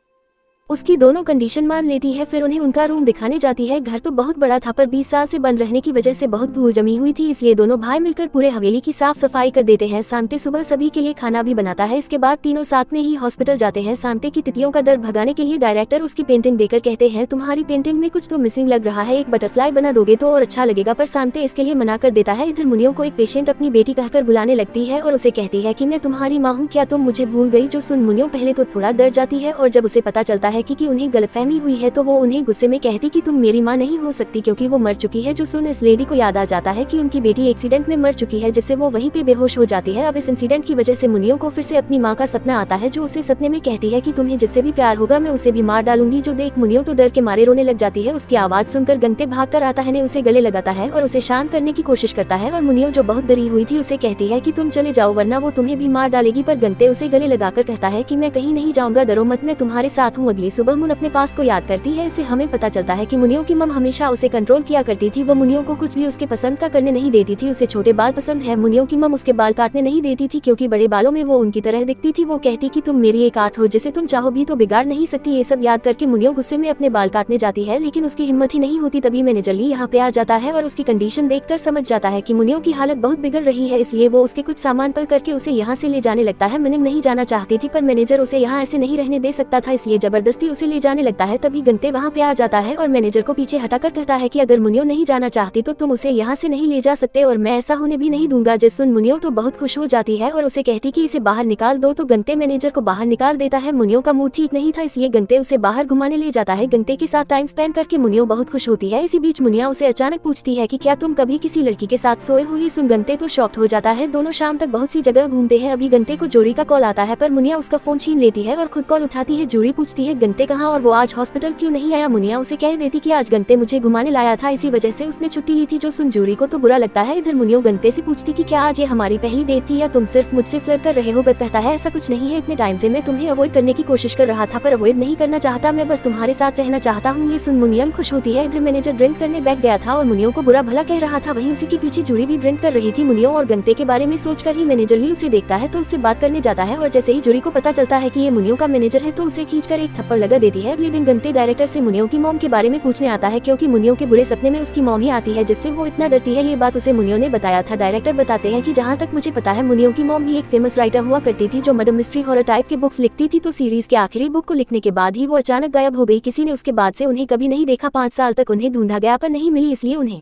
उसकी दोनों कंडीशन मान लेती है। फिर उन्हें उनका रूम दिखाने जाती है। घर तो बहुत बड़ा था पर 20 साल से बंद रहने की वजह से बहुत धूल जमी हुई थी, इसलिए दोनों भाई मिलकर पूरे हवेली की साफ सफाई कर देते हैं। शांते सुबह सभी के लिए खाना भी बनाता है। इसके बाद तीनों साथ में ही हॉस्पिटल जाते हैं। शांते की तितलियों का डर भगाने के लिए डायरेक्टर उसकी पेंटिंग देकर कहते हैं तुम्हारी पेंटिंग में कुछ तो मिसिंग लग रहा है, एक बटरफ्लाई बना दोगे तो और अच्छा लगेगा, पर शांते इसके लिए मना कर देता है। इधर मुनियों को एक पेशेंट अपनी बेटी कहकर बुलाने लगती है और उसे कहती है कि मैं तुम्हारी माँ हूँ, क्या तुम मुझे भूल गई। जो सुन मुनियों पहले तो थोड़ा डर जाती है और जब उसे पता चलता है कि उन्हें गलतफहमी हुई है तो वो उन्हें गुस्से में कहती कि तुम मेरी माँ नहीं हो सकती क्योंकि वो मर चुकी है। जो सुन इस लेडी को याद आ जाता है कि उनकी बेटी एक्सीडेंट में मर चुकी है, जिससे वो वहीं पे बेहोश हो जाती है। अब इस इंसिडेंट की वजह से मुनियों को फिर से अपनी माँ का सपना आता है, जो उसे सपने में कहती है कि तुम्हें जिससे भी प्यार होगा मैं उसे भी मार डालूंगी। जो देख मुनियों तो डर के मारे रोने लग जाती है। उसकी आवाज सुनकर गंते भागकर आता है, उसे गले लगाता है और उसे शांत करने की कोशिश करता है। और मुनियों जो बहुत डरी हुई थी उसे कहती है कि तुम चले जाओ वरना वो तुम्हें भी मार डालेगी, पर गंते उसे गले लगाकर कहता है कि मैं कहीं नहीं जाऊंगा, डरो मत, मैं तुम्हारे साथ हूँ। अगली सुबह मुन अपने पास को याद करती है। इसे हमें पता चलता है कि मुनियों की मम हमेशा उसे कंट्रोल किया करती थी। वो मुनियों को कुछ भी उसके पसंद का करने नहीं देती थी। उसे छोटे बाल पसंद है। मुनियों की मम उसके बाल काटने नहीं देती थी क्योंकि बड़े बालों में वो उनकी तरह दिखती थी। वो कहती कि तुम मेरी एक आर्ट हो जिसे तुम चाहो भी तो बिगाड़ नहीं सकती। ये सब याद करके मुनियों गुस्से में अपने बाल काटने जाती है, लेकिन उसकी हिम्मत ही नहीं होती। तभी मैनेजर ली यहाँ पे आ जाता है और उसकी कंडीशन देखकर समझ जाता है कि मुनियों की हालत बहुत बिगड़ रही है, इसलिए वो उसके कुछ सामान पर करके उसे यहाँ से ले जाने लगता है। मिनिंग नहीं जाना चाहती थी पर मैनेजर उसे यहाँ ऐसे नहीं रहने दे सकता था, इसलिए जबरदस्ती उसे ले जाने लगता है। तभी गंते वहाँ पे आ जाता है और मैनेजर को पीछे हटाकर कहता है कि अगर मुनियों नहीं जाना चाहती तो तुम उसे यहाँ से नहीं ले जा सकते और मैं ऐसा होने भी नहीं दूंगा। जिस सुन मुनियों तो बहुत खुश हो जाती है और उसे कहती कि इसे बाहर निकाल दो, तो गंते मैनेजर को बाहर निकाल देता है। मुनियों का मूड ठीक नहीं था, इसलिए गंते उसे बाहर घुमाने ले जाता है। गंते के साथ टाइम स्पेंड करके मुनियों बहुत खुश होती है। इसी बीच मुनिया उसे अचानक पूछती है कि क्या तुम कभी किसी लड़की के साथ सोए हो। ये सुन गंते तो शॉक्ड हो जाता है। दोनों शाम तक बहुत सी जगह घूमते हैं। अभी गंते को जोड़ी का कॉल आता है पर मुनिया उसका फोन छीन लेती है और खुद कॉल उठाती है। जोड़ी पूछती है गंते कहाँ और वो आज हॉस्पिटल क्यों नहीं आया। मुनिया उसे कह देती कि आज गंते मुझे घुमाने लाया था, इसी वजह से उसने छुट्टी ली थी। जो सुन जोड़ी को तो बुरा लगता है। इधर मुनियों गंते से पूछती कि क्या आज ये हमारी पहली डेट थी या तुम सिर्फ मुझसे फ्लर्ट कर रहे हो। गत कहता है ऐसा कुछ नहीं है, इतने टाइम से मैं तुम्हें अवॉइड करने की कोशिश कर रहा था पर अवॉइड नहीं करना चाहता, मैं बस तुम्हारे साथ रहना चाहता हूँ। ये सुन मुनियन खुश होती है। इधर मैनेजर ड्रिंक करने बैठ गया था और मुनियों को बुरा भला कह रहा था, वहीं उसी के पीछे जोड़ी भी ड्रिंक कर रही थी। मुनियों और गंते के बारे में सोचकर ही मैनेजर ली उसे देखता है तो उससे बात करने जाता है और जैसे ही जोड़ी को पता चलता है कि ये मुनियों का मैनेजर है तो उसे खींचकर एक थप्पड़ लगा देती है। अगले दिन गंते डायरेक्टर से मुनियों की मॉम के बारे में पूछने आता है क्योंकि मुनियों के बुरे सपने में उसकी मॉम ही आती है, जिससे वो इतना डरती है। ये बात उसे मुनियों ने बताया था। डायरेक्टर बताते हैं कि जहाँ तक मुझे पता है मुनियों की मॉम भी एक फेमस राइटर हुआ करती थी जो मर्डर मिस्ट्री हॉरर टाइप के बुक्स लिखती थी। तो सीरीज के आखिरी बुक को लिखने के बाद ही वो अचानक गायब हो गई। किसी ने उसके बाद से उन्हें कभी नहीं देखा। 5 साल तक उन्हें ढूंढा गया पर नहीं मिली, इसलिए उन्हें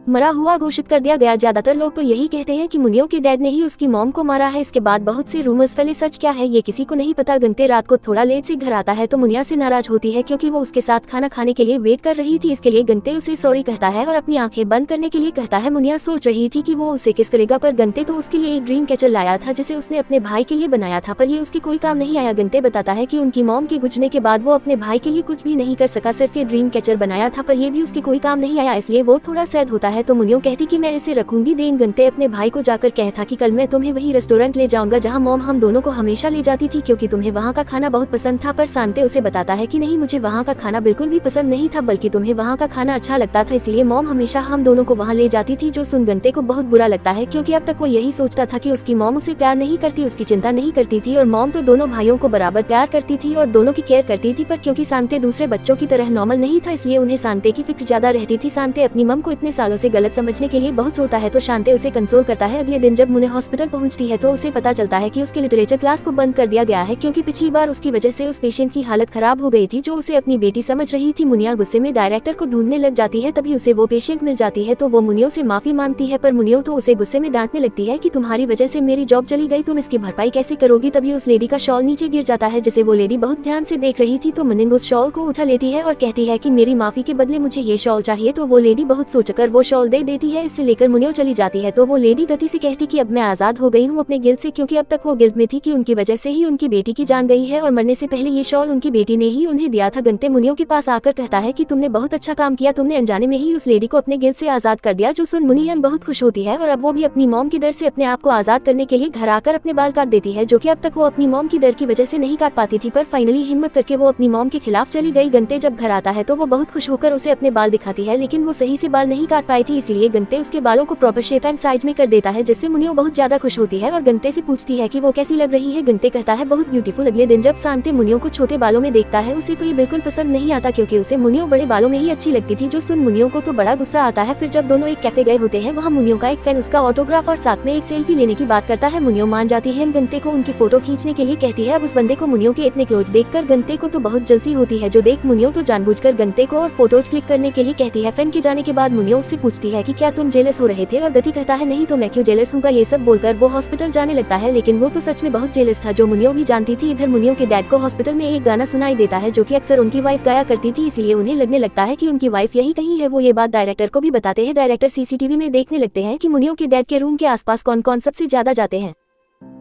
मरा हुआ घोषित कर दिया गया। ज्यादातर लोग तो यही कहते हैं कि मुनियों के डैड ने ही उसकी मॉम को मारा है। इसके बाद बहुत से रूमर्स फैले, सच क्या है ये किसी को नहीं पता। गंते रात को थोड़ा लेट से घर आता है तो मुनिया से नाराज होती है क्योंकि वो उसके साथ खाना खाने के लिए वेट कर रही थी। इसके लिए गंते उसे सॉरी कहता है और अपनी आंखें बंद करने के लिए कहता है। मुनिया सोच रही थी कि वो उसे किस करेगा पर गंते तो उसके लिए एक ड्रीम कैचर लाया था जिसे उसने अपने भाई के लिए बनाया था, पर ये उसके कोई काम नहीं आया। गंते बताता है कि उनकी मॉम के गुजरने के बाद वो अपने भाई के लिए कुछ भी नहीं कर सका, सिर्फ ये ड्रीम कैचर बनाया था पर ये भी उसके कोई काम नहीं आया, इसलिए वो थोड़ा सैड होता है। तो मुनियों कहती कि मैं इसे रखूंगी। देन गंते अपने भाई को जाकर कहता कि कल मैं तुम्हें वही रेस्टोरेंट ले जाऊंगा जहां मॉम हम दोनों को हमेशा ले जाती थी क्योंकि तुम्हें वहां का खाना बहुत पसंद था। पर शांते उसे बताता है कि नहीं, मुझे वहां का खाना बिल्कुल भी पसंद नहीं था, बल्कि तुम्हें वहां का खाना अच्छा लगता था, इसलिए मॉम हमेशा हम दोनों को वहां ले जाती थी। जो सुन गंते को बहुत बुरा लगता है क्योंकि अब तक वो यही सोचता था कि उसकी मॉम उसे प्यार नहीं करती, उसकी चिंता नहीं करती थी और मॉम तो दोनों भाइयों को बराबर प्यार करती थी और दोनों की केयर करती थी। पर क्योंकि शांते दूसरे बच्चों की तरह नॉर्मल नहीं था इसलिए उन्हें शांते की फिक्र ज्यादा रहती थी। शांते अपनी मॉम को इतने सालों उसे गलत समझने के लिए बहुत रोता है तो शांति उसे कंसोल करता है। अगले दिन जब मुने हॉस्पिटल पहुंचती है तो उसे पता चलता है कि उसके लिटरेचर क्लास को बंद कर दिया गया है क्योंकि पिछली बार उसकी वजह से उस पेशेंट की हालत खराब हो गई थी जो उसे अपनी बेटी समझ रही थी। मुनिया गुस्से में डायरेक्टर को ढूंढने लग जाती है, तभी उसे वो पेशेंट मिल जाती है तो वो मुनियो से माफी मांगती है, पर मुनियो तो उसे गुस्से में डांटने लगती है कि तुम्हारी वजह से मेरी जॉब चली गई, तुम इसकी भरपाई कैसे करोगी। तभी उस लेडी का शॉल नीचे गिर जाता है जिसे वो लेडी बहुत ध्यान से देख रही थी तो मुनिंग उस शॉल को उठा लेती है और कहती है कि मेरी माफी के बदले मुझे ये शॉल चाहिए। तो वो लेडी बहुत सोचकर वो शॉल दे देती है। इससे लेकर मुनियो चली जाती है तो वो लेडी गति से कहती कि अब मैं आजाद हो गई हूँ अपने गिल्ट से, क्योंकि अब तक वो गिल्ट में थी कि उनकी वजह से ही उनकी बेटी की जान गई है और मरने से पहले ये शॉल उनकी बेटी ने ही उन्हें दिया था। गंते मुनियो के पास आकर कहता है कि तुमने बहुत अच्छा काम किया, तुमने अनजाने में ही उस लेडी को अपने गिल्ट से आजाद कर दिया। जो सुन मुनियन बहुत खुश होती है और अब वो भी अपनी मॉम की डर से अपने आप को आजाद करने के लिए घर आकर अपने बाल काट देती है, जो कि अब तक वो अपनी मॉम की डर की वजह से नहीं काट पाती थी, पर फाइनली हिम्मत करके वो अपनी मॉम के खिलाफ चली गई। गंते जब घर आता है तो वो बहुत खुश होकर उसे अपने बाल दिखाती है, लेकिन वो सही से बाल नहीं काट पाई थी, इसीलिए गंते उसके बालों को प्रॉपर शेप एंड साइज में कर देता है, जिससे मुनियो बहुत ज्यादा खुश होती है और गंते से पूछती है कि वो कैसी लग रही है। गंते कहता है बहुत ब्यूटीफुल। अगले दिन जब शांति मुनियो को छोटे बालों में देखता है उसे तो ये बिल्कुल पसंद नहीं आता क्योंकि उसे मुनियो बड़े बालों में ही अच्छी लगती थी। जो सुन मुनियो को तो बड़ा गुस्सा आता है। फिर जब दोनों एक कैफे गए होते हैं वहाँ मुनियो का एक फैन उसका ऑटोग्राफ और साथ में एक सेल्फी लेने की बात करता है। मुनियो मान जाती है, गंते को उनकी फोटो खींचने के लिए कहती है। अब उस बंदे को मुनियो के इतने क्लोज देखकर गंते को तो बहुत जलसी होती है, जो देख मुनियो तो जानबूझकर गंते को और फोटोज क्लिक करने के लिए कहती है। फैन के जाने के बाद मुनियो उससे पूछती है कि क्या तुम जेलस हो रहे थे, और गति कहता है नहीं तो मैं क्यों जेलस हूँ। ये सब बोलकर वो हॉस्पिटल जाने लगता है, लेकिन वो तो सच में बहुत जेलस था, जो मुनियो भी जानती थी। इधर मुनियो के डैड को हॉस्पिटल में एक गाना सुनाई देता है जो कि अक्सर उनकी वाइफ गाया करती थी, इसलिए उन्हें लगने लगता है कि उनकी वाइफ यही कहीं है। वो ये बात डायरेक्टर को भी बताते हैं। डायरेक्टर सीसीटीवी में देखने लगते हैं कि मुनियो के डैड के रूम के आसपास कौन कौन सबसे ज्यादा जाते हैं।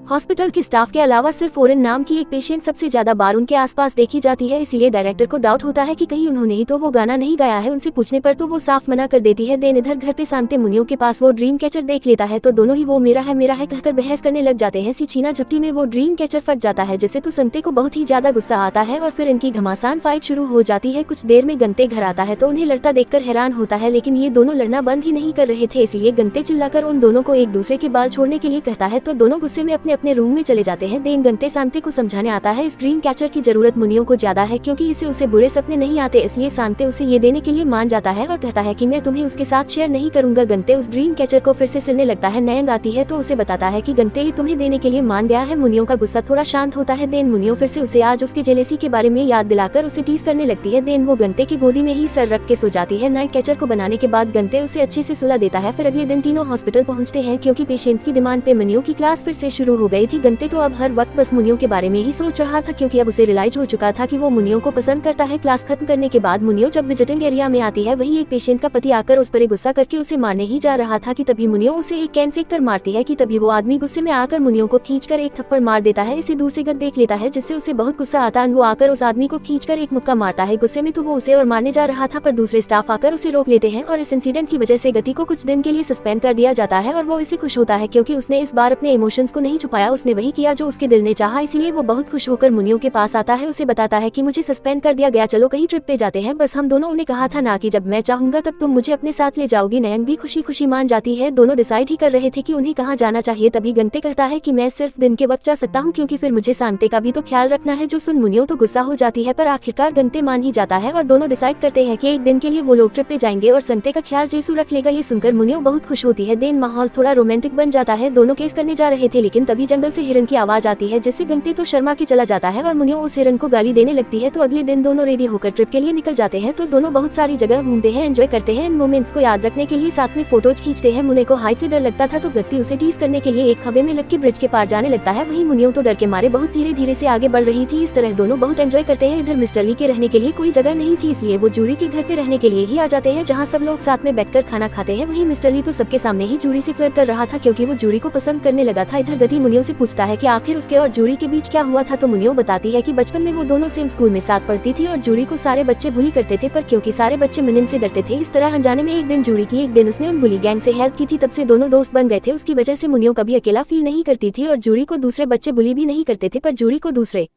हॉस्पिटल के स्टाफ के अलावा सिर्फ ओरेन नाम की एक पेशेंट सबसे ज्यादा बार उनके आसपास देखी जाती है, इसीलिए डायरेक्टर को डाउट होता है कि कहीं उन्होंने ही तो वो गाना नहीं गाया है। उनसे पूछने पर तो वो साफ मना कर देती है। देन इधर घर पे शांति मुनियो के पास वो ड्रीम कैचर देख लेता है तो दोनों ही वो मेरा है कहकर बहस करने लग जाते हैं। छीना झपटी में वो ड्रीम कैचर फट जाता है, जिससे तो संते को बहुत ही ज्यादा गुस्सा आता है और फिर इनकी घमासान फाइट शुरू हो जाती है। कुछ देर में गंते घर आता है तो उन्हें लड़ता देखकर हैरान होता है, लेकिन ये दोनों लड़ना बंद ही नहीं कर रहे थे, इसलिए गंते चिल्लाकर उन दोनों को एक दूसरे के बाल छोड़ने के लिए कहता है तो दोनों गुस्से में अपने अपने रूम में चले जाते हैं। देन गंते शांति को समझाने आता है इस ड्रीम कैचर की जरूरत मुनियो को ज्यादा है क्योंकि इसे उसे बुरे सपने नहीं आते, इसलिए शांति उसे ये देने के लिए मान जाता है और कहता है कि मैं तुम्हें उसके साथ शेयर नहीं करूंगा। गंते उस ड्रीम कैचर को फिर से सिलने लगता है। नयन आती है तो उसे बताता है कि गंते ये तुम्हें देने के लिए मान गया है। मुनियो का गुस्सा थोड़ा शांत होता है। देन मुनियो फिर से उसे आज उसके जेलेसी के बारे में याद दिलाकर उसे टीज करने लगती है। देन वो गंते की गोदी में ही सर रख के सो जाती है। नाइट कैचर को बनाने के बाद गंते उसे अच्छे से सुला देता है। फिर अगले दिन तीनों हॉस्पिटल पहुंचते हैं क्योंकि पेशेंट्स की डिमांड पे मुनियो की क्लास फिर से शुरू हो गई थी। गंते तो अब हर वक्त बस मुनियो के बारे में ही सोच रहा था क्योंकि अब उसे रियलाइज हो चुका था कि वो मुनियो को पसंद करता है। क्लास खत्म करने के बाद मुनियो जब विजिटिंग एरिया में आती है वहीं एक पेशेंट का पति आकर उस पर गुस्सा करके उसे मारने ही जा रहा था कि तभी मुनियो उसे एक कैन फेंक कर मारती है कि तभी वो आदमी गुस्से में आकर मुनियो को खींचकर एक थप्पड़ मार देता है। इसे दूर से गद देख लेता है जिससे उसे बहुत गुस्सा आता है। वो आकर उस आदमी को खींचकर एक मुक्का मारता है। गुस्से में तो वो उसे और मारने जा रहा था, पर दूसरे स्टाफ आकर उसे रोक लेते हैं और इस इंसिडेंट की वजह से गति को कुछ दिन के लिए सस्पेंड कर दिया जाता है और वो इसे खुश होता है क्योंकि उसने इस बार अपने इमोशंस को नहीं छुपाया, उसने वही किया जो उसके दिल ने चाहा। इसीलिए वो बहुत खुश होकर मुनियो के पास आता है, उसे बताता है कि मुझे सस्पेंड कर दिया गया, चलो कहीं ट्रिप पे जाते हैं। बस हम दोनों ने कहा था ना कि जब मैं चाहूंगा तब तुम मुझे अपने साथ ले जाओगी। नयन भी खुशी खुशी मान जाती है। दोनों डिसाइड ही कर रहे थे कि उन्हें कहाँ जाना चाहिए, तभी गंते कहता है कि मैं सिर्फ दिन के वक्त जा सकता हूँ क्योंकि फिर मुझे शांति का भी तो ख्याल रखना है। जो सुन मुनियो तो गुस्सा हो जाती है, पर आखिरकार गंते मान ही जाता है और दोनों डिसाइड करते हैं कि एक दिन के लिए वो लोग ट्रिप पे जाएंगे और संते का ख्याल जेसू रख लेगा। ये सुनकर मुनियो बहुत खुश होती है। देन माहौल थोड़ा रोमांटिक बन जाता है। दोनों केस करने जा रहे थे, लेकिन तभी जंगल से हिरन की आवाज आती है जिससे गंते तो शर्मा के चला जाता है और मुनियो उस हिरन को गाली देने लगती है। तो अगले दिन दोनों रेडी होकर ट्रिप के लिए निकल जाते हैं। तो दोनों बहुत सारी जगह घूमते हैं, एंजॉय करते हैं। इन मोमेंट्स को याद रखने के लिए साथ में फोटोज खींचते हैं। मुने को हाइट से डर लगता था तो गत्ती उसे टीज करने के लिए एक खबे में लग के ब्रिज के पार जाने लगता है। वहीं मुनियो तो डर के मारे बहुत धीरे धीरे से आगे बढ़ रही थी। इस तरह दोनों बहुत एंजॉय करते हैं। इधर मिस्टर ली के रहने के लिए कोई जगह नहीं थी, इसलिए वो जूरी के घर पे रहने के लिए ही आ जाते हैं जहाँ सब लोग साथ में बैठकर खाना खाते हैं। वहीं मिस्टर ली तो सबके सामने ही जूरी से फ्लर्ट कर रहा था क्योंकि वो जूरी को पसंद करने लगा था। इधर गति मुनियो से पूछता है कि आखिर उसके और जूरी के बीच क्या हुआ था, तो मुनियो बताती है कि बचपन में वो दोनों सेम स्कूल में साथ पढ़ती थी और जूरी को सारे बच्चे बुली करते थे, पर क्योंकि सारे बच्चे मिनिन से डरते थे, इस तरह अनजाने में एक दिन जूरी की एक दिन उसने उन बुली गैंग से हेल्प की थी। तब से दोनों दोस्त बन गए थे। उसकी वजह से मुनियो कभी अकेला फील नहीं करती थी और जूरी को दूसरे बच्चे बुली भी नहीं करते थे, पर जूरी को दूसरे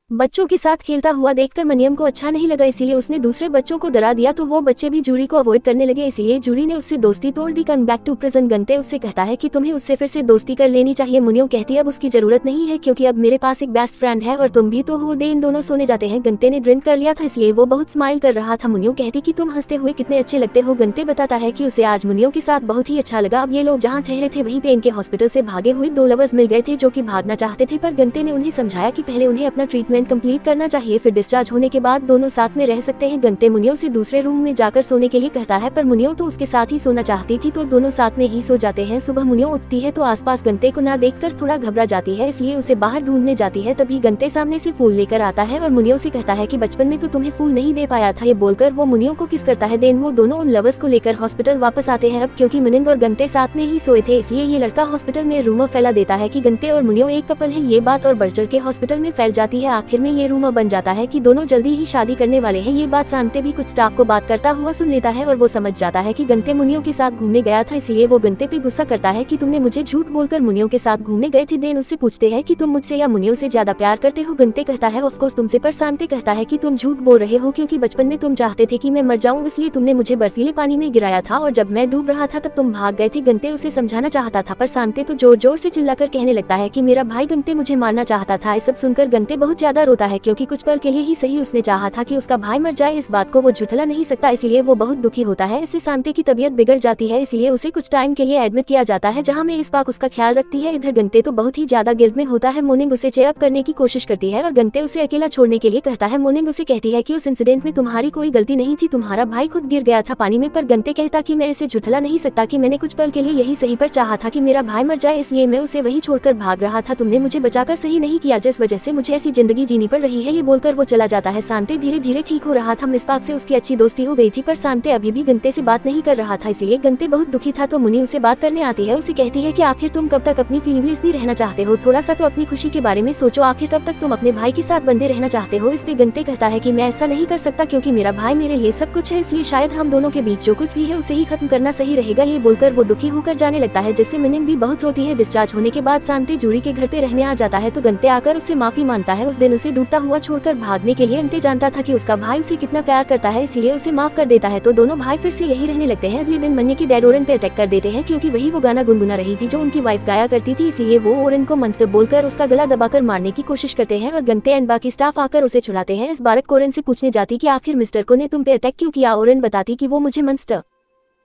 बच्चों के साथ खेलता हुआ देखकर मनियम को अच्छा नहीं लगा, इसीलिए उसने दूसरे बच्चों को डरा दिया तो वो बच्चे भी जूरी को अवॉइड करने लगे, इसलिए जूरी ने उससे दोस्ती तोड़ दी। कम बैक टू प्रेजेंट, गंते उससे कहता है कि तुम्हें उससे फिर से दोस्ती कर लेनी चाहिए। मुनियो कहती है अब उसकी जरूरत नहीं है क्योंकि अब मेरे पास एक बेस्ट फ्रेंड है और तुम भी तो हो। दे इन दोनों सोने जाते हैं। गंते ने ड्रिंक कर लिया था इसलिए वो बहुत स्माइल कर रहा था। मुनियो कहती कि तुम हंसते हुए कितने अच्छे लगते हो। गंते बताता है कि उसे आज मुनियो के साथ बहुत ही अच्छा लगा। अब ये लोग जहाँ ठहरे थे वहीं पे इनके हॉस्पिटल से भागे हुए दो लवर्स मिल गए थे जो कि भागना चाहते थे, पर गंते ने उन्हें समझाया कि पहले उन्हें अपना ट्रीटमेंट कंप्लीट करना चाहिए, फिर डिस्चार्ज होने के बाद दोनों साथ में रह सकते हैं। गंते मुनियो से दूसरे रूम में जाकर सोने के लिए कहता है पर मुनियो तो उसके साथ ही सोना चाहती थी तो दोनों साथ में ही सो जाते हैं। सुबह मुनियो उठती है तो आसपास गंते को ना देखकर थोड़ा घबरा जाती है, इसलिए उसे बाहर ढूंढने जाती है। तभी गंते सामने से फूल लेकर आता है और मुनियो से कहता है कि बचपन में तो तुम्हें फूल नहीं दे पाया था। ये बोलकर वो मुनियो को किस करता है। देन वो दोनों उन लवर्स को लेकर हॉस्पिटल वापस आते हैं। अब क्योंकि मिनिंग और गंते साथ में ही सोए थे इसलिए ये लड़का हॉस्पिटल में रूमर फैला देता है कि गंते और मुनियो एक कपल है। ये बात और बढ़ के हॉस्पिटल में फैल जाती है। आखिर में ये रूमर बन जाता है कि दोनों जल्दी ही शादी करने वाले हैं। ये बात सांते भी कुछ स्टाफ को बात करता हुआ सुन लेता है और वो समझ जाता है कि गंते मुनियो के साथ घूमने गया था, इसलिए वो गंते पे गुस्सा करता है कि तुमने मुझे झूठ बोलकर मुनियो के साथ घूमने गए थे। देन उससे पूछते हैं कि तुम मुझसे या मुनियो से ज्यादा प्यार करते हो। गंते कहता है ऑफ कोर्स तुमसे, पर सांते कहता है कि तुम झूठ बोल रहे हो क्योंकि बचपन में तुम चाहते थे कि मैं मर जाऊं, इसलिए तुमने मुझे बर्फीले पानी में गिराया था और जब मैं डूब रहा था तब तुम भाग गए थे। गंते उसे समझाना चाहता था पर सांते तो जोर जोर से चिल्लाकर कहने लगता है कि मेरा भाई गंते मुझे मारना चाहता था। ये सब सुनकर गंते बहुत ज्यादा रोता है क्योंकि कुछ पल के लिए ही सही उसने चाहा था कि उसका भाई मर जाए, इस बात को वो झुठला नहीं सकता, इसलिए वो बहुत दुखी होता है। इससे सांते की तबीयत बिगड़ जाती है, इसलिए उसे कुछ टाइम के लिए एडमिट किया जाता है जहाँ में इस बात उसका ख्याल रखती है। इधर गंते तो बहुत ही ज्यादा गिल्ट में होता है। मोर्निंग उसे चेयरअप करने की कोशिश करती है और गंते उसे अकेला छोड़ने के लिए कहता है। मोर्निंग उसे कहती है कि उस इंसिडेंट में तुम्हारी कोई गलती नहीं थी, तुम्हारा भाई खुद गिर गया था पानी में, पर गंते कहता कि मैं इसे झुठला नहीं सकता कि मैंने कुछ पल के लिए यही सही पर चाहा था कि मेरा भाई मर जाए, इसलिए मैं उसे वही छोड़कर भाग रहा था। तुमने मुझे बचाकर सही नहीं किया जिस वजह से मुझे ऐसी जिंदगी जीनी पड़ रही है। ये बोलकर वो चला जाता है। सांते धीरे धीरे ठीक हो रहा था। मिसबाक से उसकी अच्छी दोस्ती हो गई थी पर सांते अभी भी गंते से बात नहीं कर रहा था, इसलिए गंते बहुत दुखी था। तो मुनी उसे बात करने आती है। उसे कहती है कि आखिर तुम कब तक अपनी फीलिंग्स भी रहना चाहते हो, थोड़ा सा तो अपनी खुशी के बारे में सोचो, आखिर कब तक तुम अपने भाई के साथ बंधे रहना चाहते हो। इस पे गंते कहता है कि मैं ऐसा नहीं कर सकता क्योंकि मेरा भाई मेरे लिए सब कुछ है, इसलिए शायद हम दोनों के बीच जो कुछ भी है उसे ही खत्म करना सही रहेगा। ये बोलकर वो दुखी होकर जाने लगता है जिससे मिनिंग भी बहुत रोती है। डिस्चार्ज होने के बाद सांते जूरी के घर पे रहने आ जाता है तो गंते आकर उससे माफी मांगता है। उस दिन उसे डूबता हुआ छोड़कर भागने के लिए गंते जानता था कि उसका भाई उसे कितना प्यार करता है, इसलिए उसे माफ कर देता है। तो दोनों भाई फिर से यही रहने लगते हैं। अगले दिन मन्ने की डैड ओरेन पे अटैक कर देते हैं क्योंकि वही वो गाना गुनगुना रही थी जो उनकी वाइफ गाया करती थी, इसलिए वो ओरेन को मंस्टर बोलकर उसका गला दबाकर मारने की कोशिश करते हैं और गंते एंड बाकी स्टाफ आकर उसे छुड़ाते हैं। इस बार ओरेन से पूछने जाती कि आखिर मिस्टर को ने तुम पे अटैक क्यों किया। ओरेन बताती कि वो मुझे मंस्टर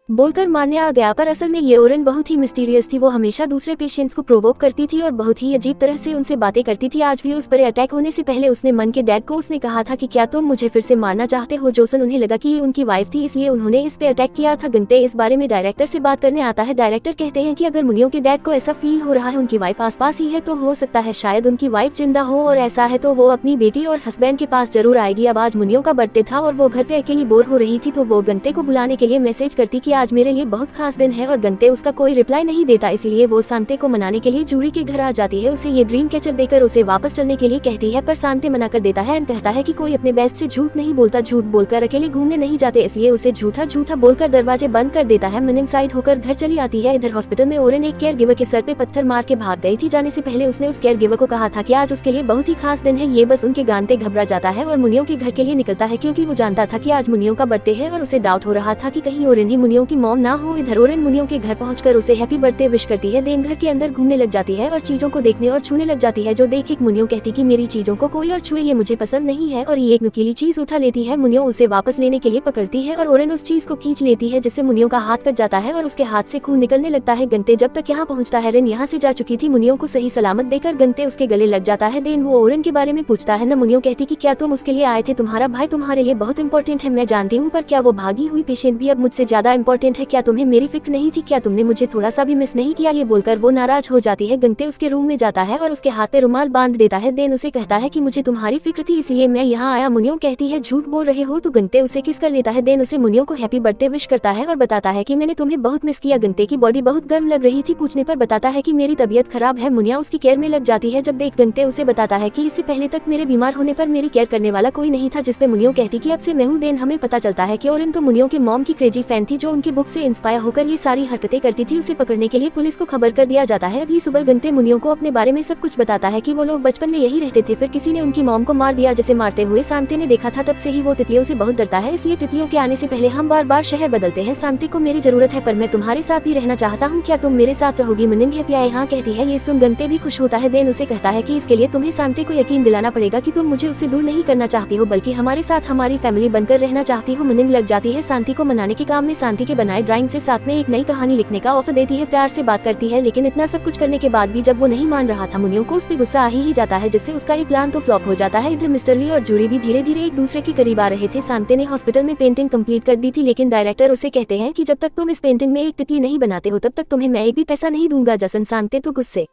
बोलकर मारने आ गया, पर असल में ये ओरेन बहुत ही मिस्टीरियस थी। वो हमेशा दूसरे पेशेंट्स को प्रोवोक करती थी और बहुत ही अजीब तरह से उनसे बातें करती थी। आज भी उस पर अटैक होने से पहले उसने मन के डैड को उसने कहा था कि क्या तुम मुझे फिर से मारना चाहते हो। जोसन उन्हें लगा कि ये उनकी वाइफ थी इसलिए उन्होंने इस पे अटैक किया था। गंते इस बारे में डायरेक्टर से बात करने आता है। डायरेक्टर कहते हैं कि अगर मुनियो के डैड को ऐसा फील हो रहा है उनकी वाइफ आसपास ही है तो हो सकता है शायद उनकी वाइफ जिंदा हो, और ऐसा है तो वो अपनी बेटी और हस्बैंड के पास जरूर आएगी। अब आज मुनियो का बर्थडे था और वो घर पे अकेली बोर हो रही थी तो वो गंते को बुलाने के लिए मैसेज करती कि आज मेरे लिए बहुत खास दिन है और गंते उसका कोई रिप्लाई नहीं देता, इसलिए वो सांते को मनाने के लिए जूरी के घर आ जाती है। उसे ये ड्रीम कैचर देकर उसे वापस चलने के लिए कहती है पर सांते मना कर देता है एंड कहता है कि कोई अपने बेस्ट से झूठ नहीं बोलता, झूठ बोलकर अकेले घूमने नहीं जाते, इसलिए उसे झूठा झूठा बोलकर दरवाजे बंद कर देता है। मिनिंग साइड होकर घर चली आती है। इधर हॉस्पिटल में ओरेन एक केयर गिवर के सर पे पत्थर मार के भाग गई थी। जाने से पहले उसने उस केयर गिवर को कहा था कि आज उसके लिए बहुत ही खास दिन है। ये बस उनके गानते घबरा जाता है और मुनियो के घर के लिए निकलता है क्योंकि वो जानता था कि आज मुनियो का बर्थडे है और उसे डाउट हो रहा था कि कहीं ओरेन ही मुनियो की मॉम ना हो। इधर ओरेन मुनियो के घर पहुंचकर उसे हैप्पी बर्थडे विश करती है। देन घर के अंदर घूमने लग जाती है और चीजों को देखने और छूने लग जाती है, जो देख के मुनियो कहती कि मेरी चीजों को कोई और छुए, ये मुझे पसंद नहीं है, और ये एक नुकीली चीज उठा लेती है। मुनियो उसे वापस लेने के लिए पकड़ती है और ओरेन उस चीज को खींच लेती है जिससे मुनियो का हाथ कट जाता है और उसके हाथ से खून निकलने लगता है। गंते जब तक यहाँ पहुँचता है रेन यहाँ से जा चुकी थी। मुनियो को सही सलामत देकर गंते उसके गले लग जाता है। देन वो ओरेन के बारे में पूछता है न। मुनियो कहती कि क्या तुम उसके लिए आए थे, तुम्हारा भाई तुम्हारे लिए बहुत इंपॉर्टेंट है मैं जानती हूँ, पर क्या वो भागी हुई पेशेंट भी अब मुझसे ज्यादा इंपॉर्टेंट है? क्या तुम्हें मेरी फिक्र नहीं थी? क्या तुमने मुझे थोड़ा सा भी मिस नहीं किया? ये बोलकर वो नाराज हो जाती है। गंते उसके रूम में जाता है और उसके हाथ पे रुमाल बांध देता है। देन उसे कहता है कि मुझे तुम्हारी फिक्र थी इसलिए मैं यहाँ आया। मुनियो कहती है झूठ बोल रहे हो, तो गंते उसे किस कर लेता है। देन उसे मुनियो को हैप्पी बर्थडे विश करता है और बताता है कि मैंने तुम्हें बहुत मिस किया। गंते की बॉडी बहुत गर्म लग रही थी, पूछने पर बताता है कि मेरी तबीयत खराब है। मुनिया उसकी केयर में लग जाती है। जब देख गंते उसे बताता है कि इससे पहले तक मेरे बीमार होने पर मेरी केयर करने वाला कोई नहीं था, जिसपे मुनियो कहती कि अब से मैं हूँ। देन हमें पता चलता है कि ओरेन तो मुनियो के मॉम की क्रेजी फैन थी जो उनके बुक से इंस्पायर होकर ये सारी हरकतें करती थी, उसे पकड़ने के लिए पुलिस को खबर कर दिया जाता है। अगली सुबह गंते मुनियों को अपने बारे में सब कुछ बताता है कि वो लोग बचपन में यही रहते थे, फिर किसी ने उनकी मॉम को मार दिया जिसे मारते हुए सांते ने देखा था। तब से ही वो तितलियों से बहुत डरता है, इसलिए तितलियों के आने से पहले हम बार बार शहर बदलते हैं। सांते को मेरी जरूरत है पर मैं तुम्हारे साथ भी रहना चाहता हूँ, क्या तुम मेरे साथ रहोगी? मिनिंग यहाँ कहती है। ये सुन गंते भी खुश होता है। देन उसे कहता है कि इसके लिए तुम्हें सांते को यकीन दिलाना पड़ेगा कि तुम मुझे उससे दूर नहीं करना चाहती हो बल्कि हमारे साथ हमारी फैमिली बनकर रहना चाहती हो। मिनिंग लग जाती है शांति को मनाने के काम में। शांति के बनाए ड्राइंग से साथ में एक नई कहानी लिखने का ऑफर देती है, प्यार से बात करती है, लेकिन इतना सब कुछ करने के बाद भी जब वो नहीं मान रहा था मुनियों को उस पर गुस्सा आ ही जाता है, जिससे उसका ये प्लान तो फ्लॉप हो जाता है। इधर मिस्टर ली और जूरी भी धीरे धीरे एक दूसरे के करीब आ रहे थे। शांति ने हॉस्पिटल में पेंटिंग कंप्लीट कर दी थी, लेकिन डायरेक्टर उसे कहते हैं कि जब तक तुम इस पेंटिंग में एक तितली नहीं बनाते हो तब तक तुम्हें मैं एक भी पैसा नहीं दूंगा। जसन शांति तो गुस्से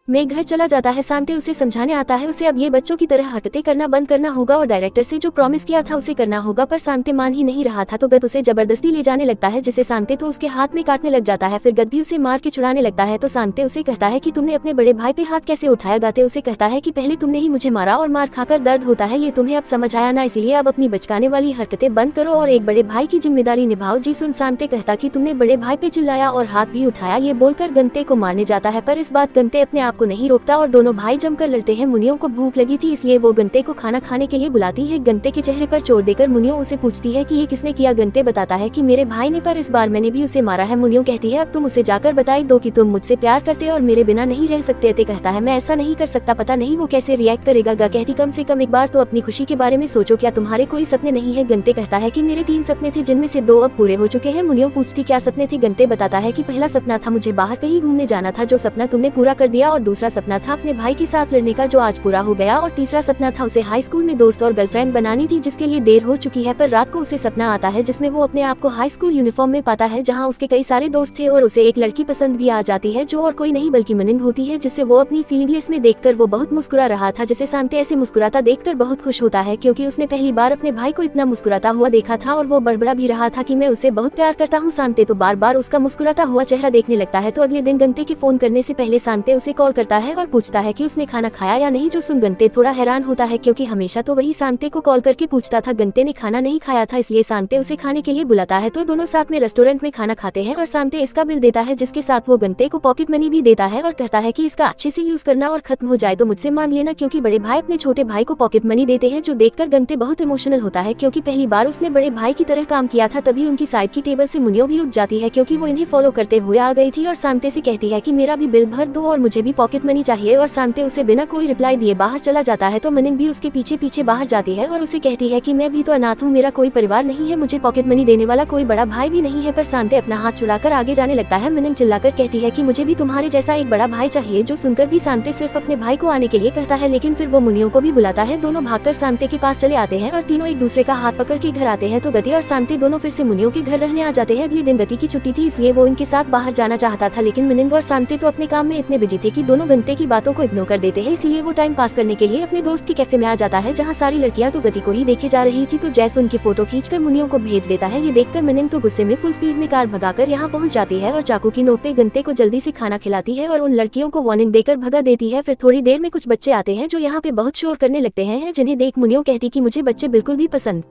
में घर चला जाता है। शांति उसे समझाने आता है उसे अब ये बच्चों की तरह हरकतें करना बंद करना होगा और डायरेक्टर से जो प्रॉमिस किया था उसे करना होगा, पर शांति मान ही नहीं रहा था तो गद उसे जबरदस्ती ले जाने लगता है, जिसे शांति तो उसके हाथ में काटने लग जाता है। फिर गद भी उसे मार के छुड़ाने लगता है तो शांति उसे कहता है कि तुमने अपने बड़े भाई पे हाथ कैसे उठाया? गाते उसे कहता है कि पहले तुमने ही मुझे मारा और मार खाकर दर्द होता है, ये तुम्हें अब समझ आया ना, इसीलिए अब अपनी बचकाने वाली हरकतें बंद करो और एक बड़े भाई की जिम्मेदारी निभाओ। जी सुन शांति कहता कि तुमने बड़े भाई पे चिल्लाया और हाथ भी उठाया, ये बोलकर गंते को मारने जाता है, पर इस बात गंते अपने आप को नहीं रोकता और दोनों भाई जमकर लड़ते हैं। मुनियों को भूख लगी थी इसलिए वो गंते को खाना खाने के लिए बुलाती है। गंते के चेहरे पर चोट देकर मुनियों उसे पूछती है कि ये किसने किया? गंते बताता है कि मेरे भाई ने, पर इस बार मैंने भी उसे मारा है। मुनियों कहती है अब तुम उसे जाकर बताई दो कि तुम मुझसे प्यार करते और मेरे बिना नहीं रह सकते थे। कहता है मैं ऐसा नहीं कर सकता, पता नहीं वो कैसे रिएक्ट करेगा। गा कहती कम से कम एक बार तो अपनी खुशी के बारे में सोचो, क्या तुम्हारे कोई सपने नहीं है? गंते कहता है कि मेरे 3 सपने थे जिनमें से 2 अब पूरे हो चुके हैं। मुनियों पूछती क्या सपने थे? गंते बताता है कि पहला सपना था मुझे बाहर कहीं घूमने जाना था, जो सपना तुमने पूरा कर दिया, और दूसरा सपना था अपने भाई के साथ लड़ने का, जो आज पूरा हो गया, और तीसरा सपना था उसे हाई स्कूल में दोस्त और गर्लफ्रेंड बनानी थी जिसके लिए देर हो चुकी है। पर रात को उसे सपना आता है जिसमें वो अपने आप को हाई स्कूल यूनिफॉर्म में पाता है जहां उसके कई सारे दोस्त थे और उसे एक लड़की पसंद भी आ जाती है जो और कोई नहीं बल्कि मिनिंग होती है, जिससे वो अपनी फीलिंग्स में देखकर वो बहुत मुस्कुरा रहा था, जिसे शांति ऐसे मुस्कुराता देखकर बहुत खुश होता है क्योंकि उसने पहली बार अपने भाई को इतना मुस्कुराता हुआ देखा था और वो बड़बड़ा भी रहा था कि मैं उसे बहुत प्यार करता हूँ। शांति तो बार बार उसका मुस्कुराता हुआ चेहरा देखने लगता है। तो अगले दिन गंते के फोन करने से पहले शांति उसे कॉल करता है और पूछता है कि उसने खाना खाया या नहीं, जो सुन गंते थोड़ा हैरान होता है क्योंकि हमेशा तो वही शांति को कॉल करके पूछता था। गंते ने खाना नहीं खाया था इसलिए शांति उसे खाने के लिए बुलाता है, तो दोनों साथ में रेस्टोरेंट में खाना खाते हैं और शांति इसका बिल देता है, जिसके साथ वो गंते को पॉकेट मनी भी देता है और कहता है कि इसका अच्छे से यूज करना और खत्म हो जाए तो मुझसे मांग लेना, क्योंकि बड़े भाई अपने छोटे भाई को पॉकेट मनी देते हैं, जो देखकर गंते बहुत इमोशनल होता है क्योंकि पहली बार उसने बड़े भाई की तरह काम किया था। तभी उनकी साइड की टेबल से मुनियों भी उठ जाती है क्योंकि वो इन्हें फॉलो करते हुए आ गई थी और शांति से कहती है कि मेरा भी बिल भर दो और मुझे भी पॉकेट मनी चाहिए, और शांति उसे बिना कोई रिप्लाई दिए बाहर चला जाता है। तो मिनिंग भी उसके पीछे पीछे बाहर जाती है और उसे कहती है कि मैं भी तो अनाथ हूँ, मेरा कोई परिवार नहीं है, मुझे पॉकेट मनी देने वाला कोई बड़ा भाई भी नहीं है। पर शांति अपना हाथ छुड़ाकर आगे जाने लगता है। मिनिंग चिल्लाकर कहती है कि मुझे भी तुम्हारे जैसा एक बड़ा भाई चाहिए, जो सुनकर भी शांति सिर्फ अपने भाई को आने के लिए कहता है, लेकिन फिर वो मुनियों को भी बुलाता है। दोनों भागकर शांति के पास चले आते हैं और तीनों एक दूसरे का हाथ पकड़ के घर आते हैं। तो गति और शांति दोनों फिर से मुनियों के घर रहने आ जाते हैं। अगले दिन गति की छुट्टी थी इसलिए वो इनके साथ बाहर जाना चाहता था, लेकिन मिनिंग और शांति तो अपने काम में इतने बिजी थे कि दोनों गंते की बातों को इग्नोर कर देते हैं। इसलिए वो टाइम पास करने के लिए अपने दोस्त के कैफे में आ जाता है जहाँ सारी लड़कियां तो गति को ही देखे जा रही थी। तो जैसे उनकी फोटो खींचकर मुनियों को भेज देता है। ये देखकर मिनिंग तो गुस्से में फुल स्पीड में कार भगाकर यहाँ पहुँच जाती है और चाकू की नोक पे गंते को जल्दी से खाना खिलाती है और उन लड़कियों को वार्निंग देकर भगा देती है। फिर थोड़ी देर में कुछ बच्चे आते हैं जो यहाँ पे बहुत शोर करने लगते हैं, जिन्हें देख मुनियों कहती कि मुझे बच्चे बिल्कुल भी पसंद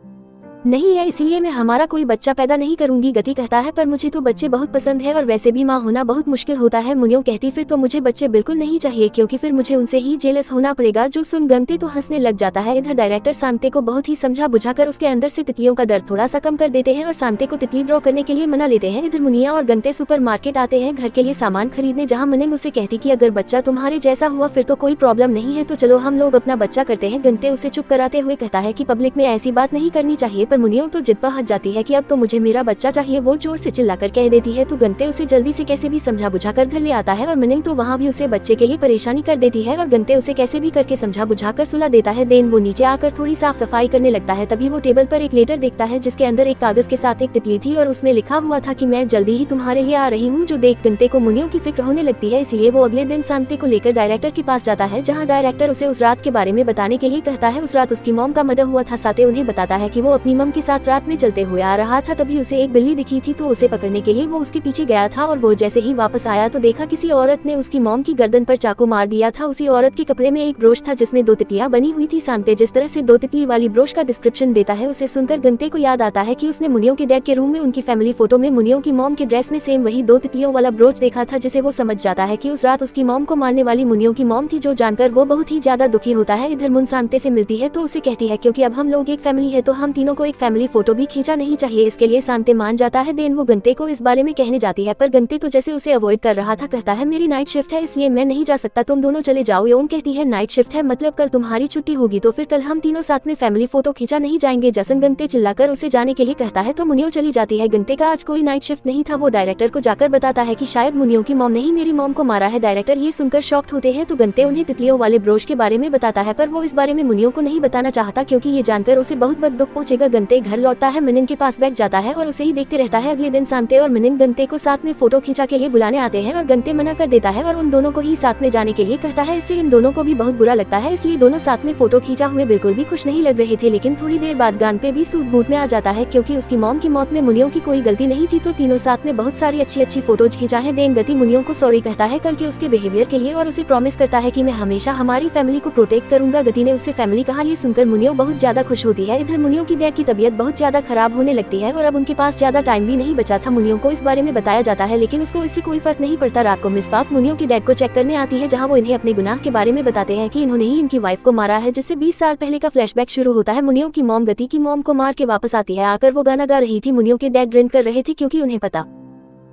नहीं है, इसलिए मैं हमारा कोई बच्चा पैदा नहीं करूंगी। गति कहता है पर मुझे तो बच्चे बहुत पसंद है और वैसे भी माँ होना बहुत मुश्किल होता है। मुनियों कहती फिर तो मुझे बच्चे बिल्कुल नहीं चाहिए क्योंकि फिर मुझे उनसे ही जेलस होना पड़ेगा, जो सुन गंते तो हंसने लग जाता है। इधर डायरेक्टर शांति को बहुत ही समझा बुझाकर उसके अंदर से तितलियों का दर्द थोड़ा सा कम कर देते हैं और शांति को तितली ड्रॉ करने के लिए मना लेते हैं। इधर मुनिया और गंते सुपर मार्केट आते हैं घर के लिए सामान खरीदने, जहाँ मिनिंग उसे कहती कि अगर बच्चा तुम्हारे जैसा हुआ फिर तो कोई प्रॉब्लम नहीं है, तो चलो हम लोग अपना बच्चा करते हैं। गंते उसे चुप कराते हुए कहता है कि पब्लिक में ऐसी बात नहीं करनी चाहिए, पर मुनियों तो जिद हट जाती है कि अब तो मुझे मेरा बच्चा चाहिए। वो जोर से चिल्लाकर कह देती है तो गंते उसे जल्दी से कैसे भी समझा बुझाकर घर ले आता है और मिनिंग तो वहाँ भी उसे बच्चे के लिए परेशानी कर देती है और गंते उसे कैसे भी करके समझा बुझाकर सुला देता है। देन वो नीचे आकर थोड़ी साफ सफाई करने लगता है। तभी वो टेबल पर एक लेटर देखता है जिसके अंदर एक कागज के साथ एक तितली थी और उसमें लिखा हुआ था कि मैं जल्दी ही तुम्हारे लिए आ रही हूँ, जो देख गंते को मुनियों की फिक्र होने लगती है। इसलिए वो अगले दिन शांति को लेकर डायरेक्टर के पास जाता है, जहाँ डायरेक्टर उसे उस रात के बारे में बताने के लिए कहता है। उस रात उसकी मॉम का मर्डर हुआ था। साथे उन्हें बताता है कि वो अपनी मम के साथ रात में चलते हुए आ रहा था, तभी उसे एक बिल्ली दिखी थी तो उसे पकड़ने के लिए वो उसके पीछे गया था और वो जैसे ही वापस आया तो देखा किसी औरत ने उसकी मॉम की गर्दन पर चाकू मार दिया था। उसी औरत के कपड़े में एक ब्रोच था जिसमें 2 तितलियां बनी हुई थी। सांते जिस तरह से 2 तितली वाली ब्रोच का डिस्क्रिप्शन देता है उसे सुनकर गंते को याद आता है कि उसने मुनियो के डैड के रूम में उनकी फैमिली फोटो में मुनियो की मॉम के ड्रेस में सेम वही 2 तितलियों वाला ब्रोच देखा था, जिसे वो समझ जाता है कि उस रात उसकी मॉम को मारने वाली मुनियो की मॉम थी, जो जानकर वो बहुत ही ज्यादा दुखी होता है। इधर मुन सांते से मिलती है तो उसे कहती है क्योंकि अब हम लोग एक फैमिली है तो हम तीनों को एक फैमिली फोटो भी खींचा नहीं चाहिए, इसके लिए सांते मान जाता है। देन वो गंते को इस बारे में कहने जाती है पर गंते तो जैसे उसे अवॉइड कर रहा था, कहता है मेरी नाइट शिफ्ट है इसलिए मैं नहीं जा सकता, तुम दोनों चले जाओ। योन कहती है नाइट शिफ्ट है मतलब कल तुम्हारी छुट्टी होगी तो फिर कल हम तीनों साथ में फैमिली फोटो खींचा नहीं जाएंगे। जसन गंते चिल्लाकर उसे जाने के लिए कहता है तो मुनियो चली जाती है। गंते का आज कोई नाइट शिफ्ट नहीं था, वो डायरेक्टर को जाकर बताता है कि शायद मुनियो की मॉम ने ही मेरी मॉम को मारा है। डायरेक्टर ये सुनकर शॉक्ड होते हैं तो गंते उन्हें तितलियों वाले ब्रोच के बारे में बताता है पर वो इस बारे में मुनियो को नहीं बताना चाहता क्योंकि ये जानकर उसे बहुत बद दुख पहुंचेगा। गंते घर लौटता है, मिनिन के पास बैठ जाता है और उसे ही देखते रहता है। अगले दिन सांते और मिनिन गंते को साथ में फोटो खींचा के लिए बुलाने आते हैं और गंते मना कर देता है और उन दोनों को ही साथ में जाने के लिए कहता है। इससे इन दोनों को भी बहुत बुरा लगता है, इसलिए दोनों साथ में फोटो खींचा हुए बिल्कुल भी खुश नहीं लग रहे थे। लेकिन थोड़ी देर बाद गानपे भी सूट बूट में आ जाता है क्योंकि उसकी मॉम की मौत में मुनियो की कोई गलती नहीं थी, तो तीनों साथ में बहुत सारी अच्छी फोटोज खींचा है। देन गति मुनियो को सॉरी कहता है कल के उसके बिहेवियर के लिए और उसे प्रॉमिस करता है कि मैं हमेशा हमारी फैमिली को प्रोटेक्ट करूंगा। गति ने उससे फैमिली कहा, ये सुनकर मुनियो बहुत ज्यादा खुश होती है। इधर मुनियो की डैड की तबीयत बहुत ज्यादा खराब होने लगती है और अब उनके पास ज्यादा टाइम भी नहीं बचा था। मुनियो को इस बारे में बताया जाता है लेकिन उसको इससे कोई फर्क नहीं पड़ता। रात को मिस पाक मुनियो के डैड को चेक करने आती है जहाँ वो इन्हें अपने गुनाह के बारे में बताते हैं कि इन्होंने ही इनकी वाइफ को मारा है, जिससे 20 साल पहले का फ्लैशबैक शुरू होता है। मुनियो की मॉम गति की मॉम को मार के वापस आती है। आकर वो गाना गा रही थी। मुनियो के डैड ड्रिंक कर रहे थे क्योंकि उन्हें पता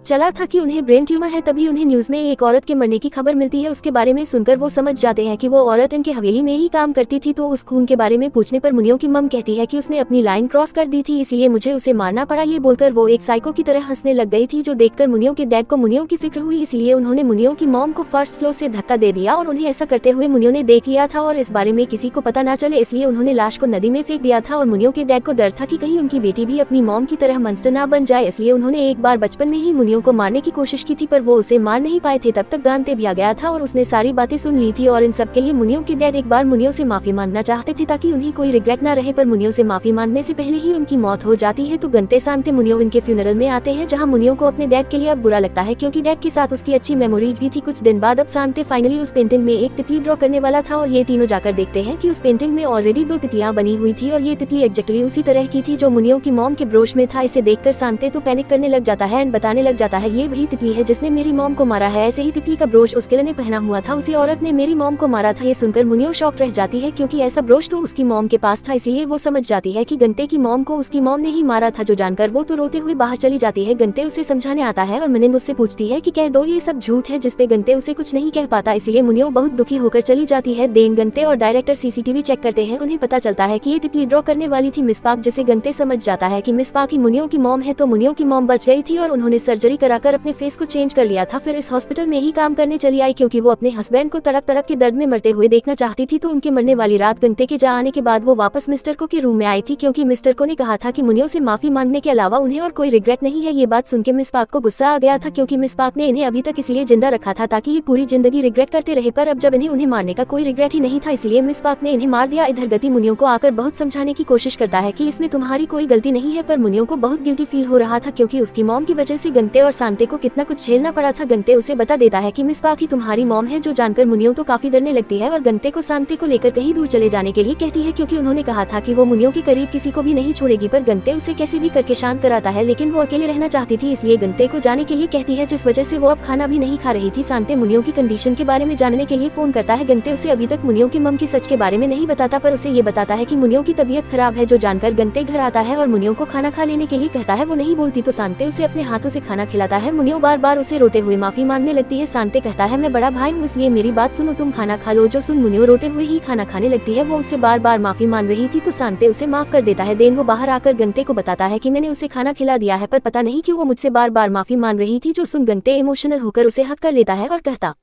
चला था कि उन्हें ब्रेन ट्यूमर है। तभी उन्हें न्यूज में एक औरत के मरने की खबर मिलती है। उसके बारे में सुनकर वो समझ जाते हैं कि वो औरत इनके हवेली में ही काम करती थी। तो उस खून के बारे में पूछने पर मुनियो की मम कहती है कि उसने अपनी लाइन क्रॉस कर दी थी इसलिए मुझे उसे मारना पड़ा। ये बोलकर वो एक साइको की तरह हंसने लग गई थी, जो देखकर मुनियो के डैड को मुनियो की फिक्र हुई, इसलिए उन्होंने मुनियो की मॉम को फर्स्ट फ्लोर से धक्का दे दिया और उन्हें ऐसा करते हुए मुनियो ने देख लिया था और इस बारे में किसी को पता न चले इसलिए उन्होंने लाश को नदी में फेंक दिया था। और मुनियो के डैड को डर था कि कहीं उनकी बेटी भी अपनी मॉम की तरह मंस्टर ना बन जाए, इसलिए उन्होंने एक बार बचपन में ही मुनियो को मारने की कोशिश की थी पर वो उसे मार नहीं पाए थे। तब तक गानते भी आ गया था और उसने सारी बातें सुन ली थी और इन सब के लिए मुनियो के डैड एक बार मुनियो से माफी मांगना चाहते थे ताकि उन्हें कोई रिग्रेट ना रहे, पर मुनियो से माफी मांगने से पहले ही उनकी मौत हो जाती है। तो गंते सांते मुनियो इनके फ्यूनरल में आते हैं जहाँ मुनियो को अपने डैड के लिए अब बुरा लगता है क्योंकि डैड के साथ उसकी अच्छी मेमोरीज भी थी। कुछ दिन बाद अब सांते फाइनली उस पेंटिंग में एक तितली ड्रॉ करने वाला था और ये तीनों जाकर देखते हैं कि उस पेंटिंग में ऑलरेडी 2 तितलियां बनी हुई थी और ये तितली एग्जैक्टली उसी तरह की थी जो मुनियो की मॉम के ब्रोच में था। इसे देखकर सांते तो पैनिक करने लग जाता है एंड बताने लग जाता है ये वही तितली है जिसने मेरी मॉम को मारा है। ऐसे ही तितली का ब्रोच उस किले ने पहना हुआ था, उसी औरत ने मेरी मॉम को मारा था। ये सुनकर मुनियो शॉक रह जाती है क्योंकि ऐसा ब्रोच तो उसकी मॉम के पास था, इसीलिए वो समझ जाती है कि गंते की मॉम को उसकी मॉम ने ही मारा था। जो जानकर वो तो रोते हुए बाहर चली जाती है। गंते उसे समझाने आता है और मिनिंग उससे पूछती है कि कह दो ये सब झूठ है, जिसपे गंते उसे कुछ नहीं कह पाता, इसीलिए मुनियो बहुत दुखी होकर चली जाती है। देन गंते और डायरेक्टर सीसीटीवी चेक करते हैं। उन्हें पता चलता है कि ये तितली ड्रॉ करने वाली थी मिस पाक, जिसे गंते समझ जाता है कि मिस पाक ही मुनियो की मॉम है। तो मुनियो की मॉम बच गई थी और उन्होंने सर्जरी कराकर अपने फेस को चेंज कर लिया था। फिर इस हॉस्पिटल में ही काम करने चली आई क्योंकि वो अपने हस्बैंड को तड़प तड़प के दर्द में मरते हुए देखना चाहती थी। तो उनके मरने वाली रात गंते के जा आने के बाद वो वापस मिस्टर को के रूम में आई थी क्योंकि मिस्टर को ने कहा था कि मुनियो से माफी मांगने के अलावा उन्हें और कोई रिग्रेट नहीं है। ये बात सुनकर मिस पाक को गुस्सा आ गया था क्योंकि मिस पाक ने इन्हें अभी तक इसलिए जिंदा रखा था ताकि ये पूरी जिंदगी रिग्रेट करते रहे, पर अब जब इन्हें उन्हें मारने का कोई रिग्रेट ही नहीं था इसलिए मिस पाक ने इन्हें मार दिया। इधर गति मुनियो को आकर बहुत समझाने की कोशिश करता है कि इसमें तुम्हारी कोई गलती नहीं है, पर मुनियो को बहुत गिल्टी फील हो रहा था क्योंकि उसकी मॉम की वजह से गंते और सांते को कितना कुछ झेलना पड़ा था। गंते उसे बता देता है कि मिस पाक ही तुम्हारी मॉम है, जो जानकर मुनियो तो काफी डरने लगती है और गंते को सांते को लेकर कहीं दूर चले जाने के लिए कहती है क्योंकि उन्होंने कहा था कि वो मुनियो के करीब किसी को भी नहीं छोड़ेगी। पर गंते उसे कैसे भी करके शांत कराता है लेकिन वो अकेले रहना चाहती थी, इसलिए गंते को जाने के लिए कहती है, जिस वजह से वो अब खाना भी नहीं खा रही थी। सांते मुनियो की कंडीशन के बारे में जानने के लिए फोन करता है। गंते उसे अभी तक मुनियो की मम के सच के बारे में नहीं बताता, पर उसे ये बताता है कि मुनियो की तबीयत खराब है। जो जानकर गंते घर आता है और मुनियो को खाना खा लेने के लिए कहता है। वो नहीं बोलती तो सांते उसे अपने हाथों से खाना खिलाता है। मुनियो बार बार उसे रोते हुए माफी मांगने लगती है। सांते कहता है मैं बड़ा भाई हूँ इसलिए मेरी बात सुनो, तुम खाना खा लो। जो सुन मुनियो रोते हुए ही खाना खाने लगती है। वो उससे बार बार माफी मांग रही थी तो सांते उसे माफ कर देता है। देन वो बाहर आकर गंते को बताता है कि मैंने उसे खाना खिला दिया है, पर पता नहीं क्यों वो मुझसे बार बार माफी मांग रही थी। जो सुन गंते इमोशनल होकर उसे हक कर लेता है और कहता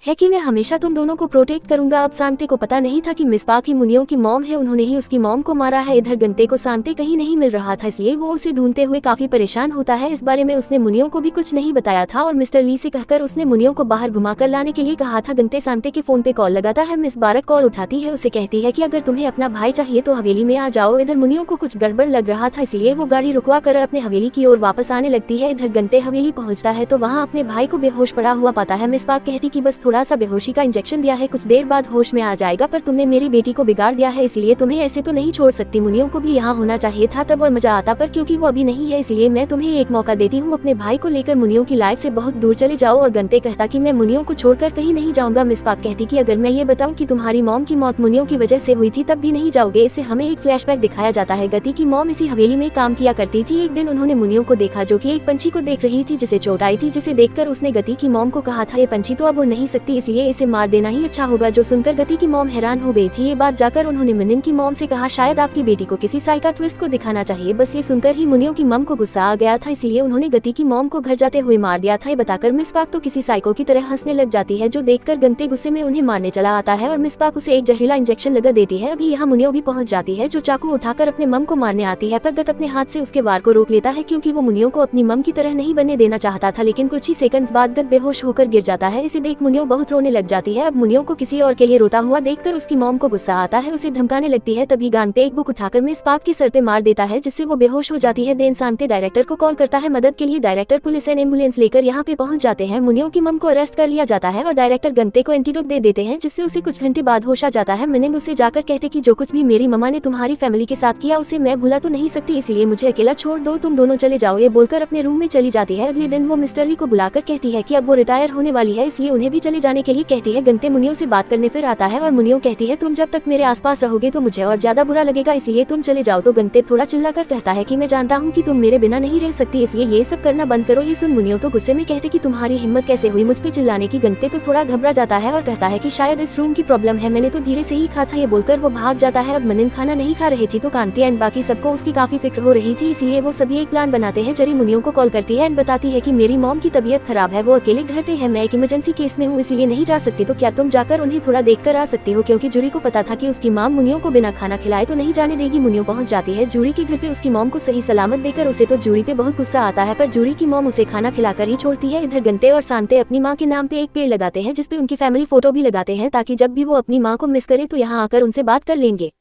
है कि मैं हमेशा तुम दोनों को प्रोटेक्ट करूंगा। अब शांति को पता नहीं था कि मिसबाह ही मुनियों की मॉम है, उन्होंने ही उसकी मॉम को मारा है। इधर गंते को शांति कहीं नहीं मिल रहा था, इसलिए वो उसे ढूंढते हुए काफी परेशान होता है। इस बारे में उसने मुनियों को भी कुछ नहीं बताया था और मिस्टर ली से कहकर उसने मुनियों को बाहर घुमाकर लाने के लिए कहा था। गंते शांति के फोन पे कॉल लगाता है, मिस बारक कॉल उठाती है, उसे कहती है कि अगर तुम्हें अपना भाई चाहिए तो हवेली में आ जाओ। इधर मुनियों को कुछ गड़बड़ लग रहा था, इसलिए वो गाड़ी रुकवा कर अपने हवेली की ओर वापस आने लगती है। इधर गंते हवेली पहुंचता है तो वहाँ अपने भाई को बेहोश पड़ा हुआ पाता है। मिस बारक कहती कि बस थोड़ा सा बेहोशी का इंजेक्शन दिया है, कुछ देर बाद होश में आ जाएगा, पर तुमने मेरी बेटी को बिगाड़ दिया है, इसलिए तुम्हें ऐसे तो नहीं छोड़ सकती। मुनियों को भी यहाँ होना चाहिए था तब और मजा आता, पर क्योंकि वो अभी नहीं है इसलिए मैं तुम्हें एक मौका देती हूँ, अपने भाई को लेकर मुनियों की लाइफ से बहुत दूर चले जाओ। और गंते कहता कि मैं मुनियों को छोड़कर कहीं नहीं जाऊंगा। मिस बारक कहती कि अगर मैं ये बताऊं कि तुम्हारी मॉम की मौत मुनियों की वजह से हुई थी तब भी नहीं जाओगे। इससे हमें एक फ्लैशबैक दिखाया जाता है। गति की मॉम इसी हवेली में काम किया करती थी। एक दिन उन्होंने मुनियों को देखा जो कि एक पंछी को देख रही थी जिसे चोट आई थी, जिसे देखकर उसने गति की मॉम को कहा था ये पंछी तो अब उड़ नहीं सकती, इसलिए इसे मार देना ही अच्छा होगा। जो सुनकर गति की मॉम हैरान हो गई थी। ये बात जाकर उन्होंने मुनिन की मॉम से कहा शायद आपकी बेटी को किसी साइकाट्रिस्ट को दिखाना चाहिए। बस ये सुनकर ही मुनियों की मॉम को गुस्सा आ गया था, इसलिए उन्होंने गति की मॉम को घर जाते हुए मार दिया था। ये बताकर मिस बारक तो किसी साइको की तरह हंसने लग जाती है, जो देखकर गंते गुस्से में उन्हें मारने चला आता है और मिस बारक उसे एक जहरीला इंजेक्शन लगा देती है। अभी यहाँ मुनियों भी पहुँच जाती है, जो चाकू उठाकर अपने मम को मारने आती है, पर गत अपने हाथ से उसके वार को रोक लेता है क्योंकि वो मुनियों को अपनी मम की तरह नहीं बनने देना चाहता था। लेकिन कुछ ही सेकंड्स बाद गत बेहोश होकर गिर जाता है। इसे देख मुनियों बहुत रोने लग जाती है। अब मुनियों को किसी और के लिए रोता हुआ देखकर उसकी मॉम को गुस्सा आता है, उसे धमकाने लगती है। तभी गांते एक बुक उठाकर मिस बारक के सर पे मार देता है, जिससे वो बेहोश हो जाती है। देन शांति डायरेक्टर को कॉल करता है मदद के लिए। डायरेक्टर पुलिस एंड एम्बुलेंस लेकर यहाँ पे पहुंच जाते हैं। मुनियों की मम को अरेस्ट कर लिया जाता है और डायरेक्टर गंते को एंटीडोट दे देते हैं, जिससे उसे कुछ घंटे बाद होश आ जाता है। मुनिन उसे जाकर कहते कि जो कुछ भी मेरी मम्मा ने तुम्हारी फैमिली के साथ किया उसे मैं भुला तो नहीं सकती, इसलिए मुझे अकेला छोड़ दो, तुम दोनों चले जाओ। ये बोलकर अपने रूम में चली जाती है। अगले दिन वो मिस्टर ली को बुलाकर कहती है कि अब वो रिटायर होने वाली है, इसलिए उन्हें भी चले जाने के लिए कहती है। गंते मुनियों से बात करने फिर आता है और मुनियों कहती है तुम जब तक मेरे आसपास रहोगे तो मुझे और ज्यादा बुरा लगेगा, इसलिए तुम चले जाओ। तो गंते थोड़ा चिल्लाकर कहता है कि मैं जानता हूँ कि तुम मेरे बिना नहीं रह सकती, इसलिए ये सब करना बंद करो। ये सुन मुनियों तो गुस्से में कहते कि तुम्हारी हिम्मत कैसे हुई मुझ पे चिल्लाने की। गंते तो थोड़ा घबरा जाता है और कहता है कि शायद इस रूम की प्रॉब्लम है, मैंने तो धीरे से ही खा था। ये बोलकर वो भाग जाता है। अब मुनिन खाना नहीं खा रही थी तो कांति एंड बाकी सबको उसकी काफी फिक्र हो रही थी, इसलिए वो सभी एक प्लान बनाते हैं। जरी मुनियों को कॉल करती है एंड बताती है कि मेरी मॉम की तबीयत खराब है, वो अकेले घर पे है, मैं एक इमरजेंसी केस में हूँ इसलिए नहीं जा सकती, तो क्या तुम जाकर उन्हें थोड़ा देख कर आ सकती हो। क्योंकि जूरी को पता था कि उसकी मॉम मुनियों को बिना खाना खिलाए तो नहीं जाने देगी। मुनियों पहुंच जाती है जूरी के घर पे उसकी मॉम को सही सलामत देकर। उसे तो जूरी पे बहुत गुस्सा आता है, पर जूरी की मॉम उसे खाना खिलाकर ही छोड़ती है। इधर गंते और शांते अपनी माँ के नाम पे एक पेड़ लगाते हैं, जिसपे उनकी फैमिली फोटो भी लगाते हैं, ताकि जब भी वो अपनी माँ को मिस करे तो यहाँ आकर उनसे बात कर लेंगे।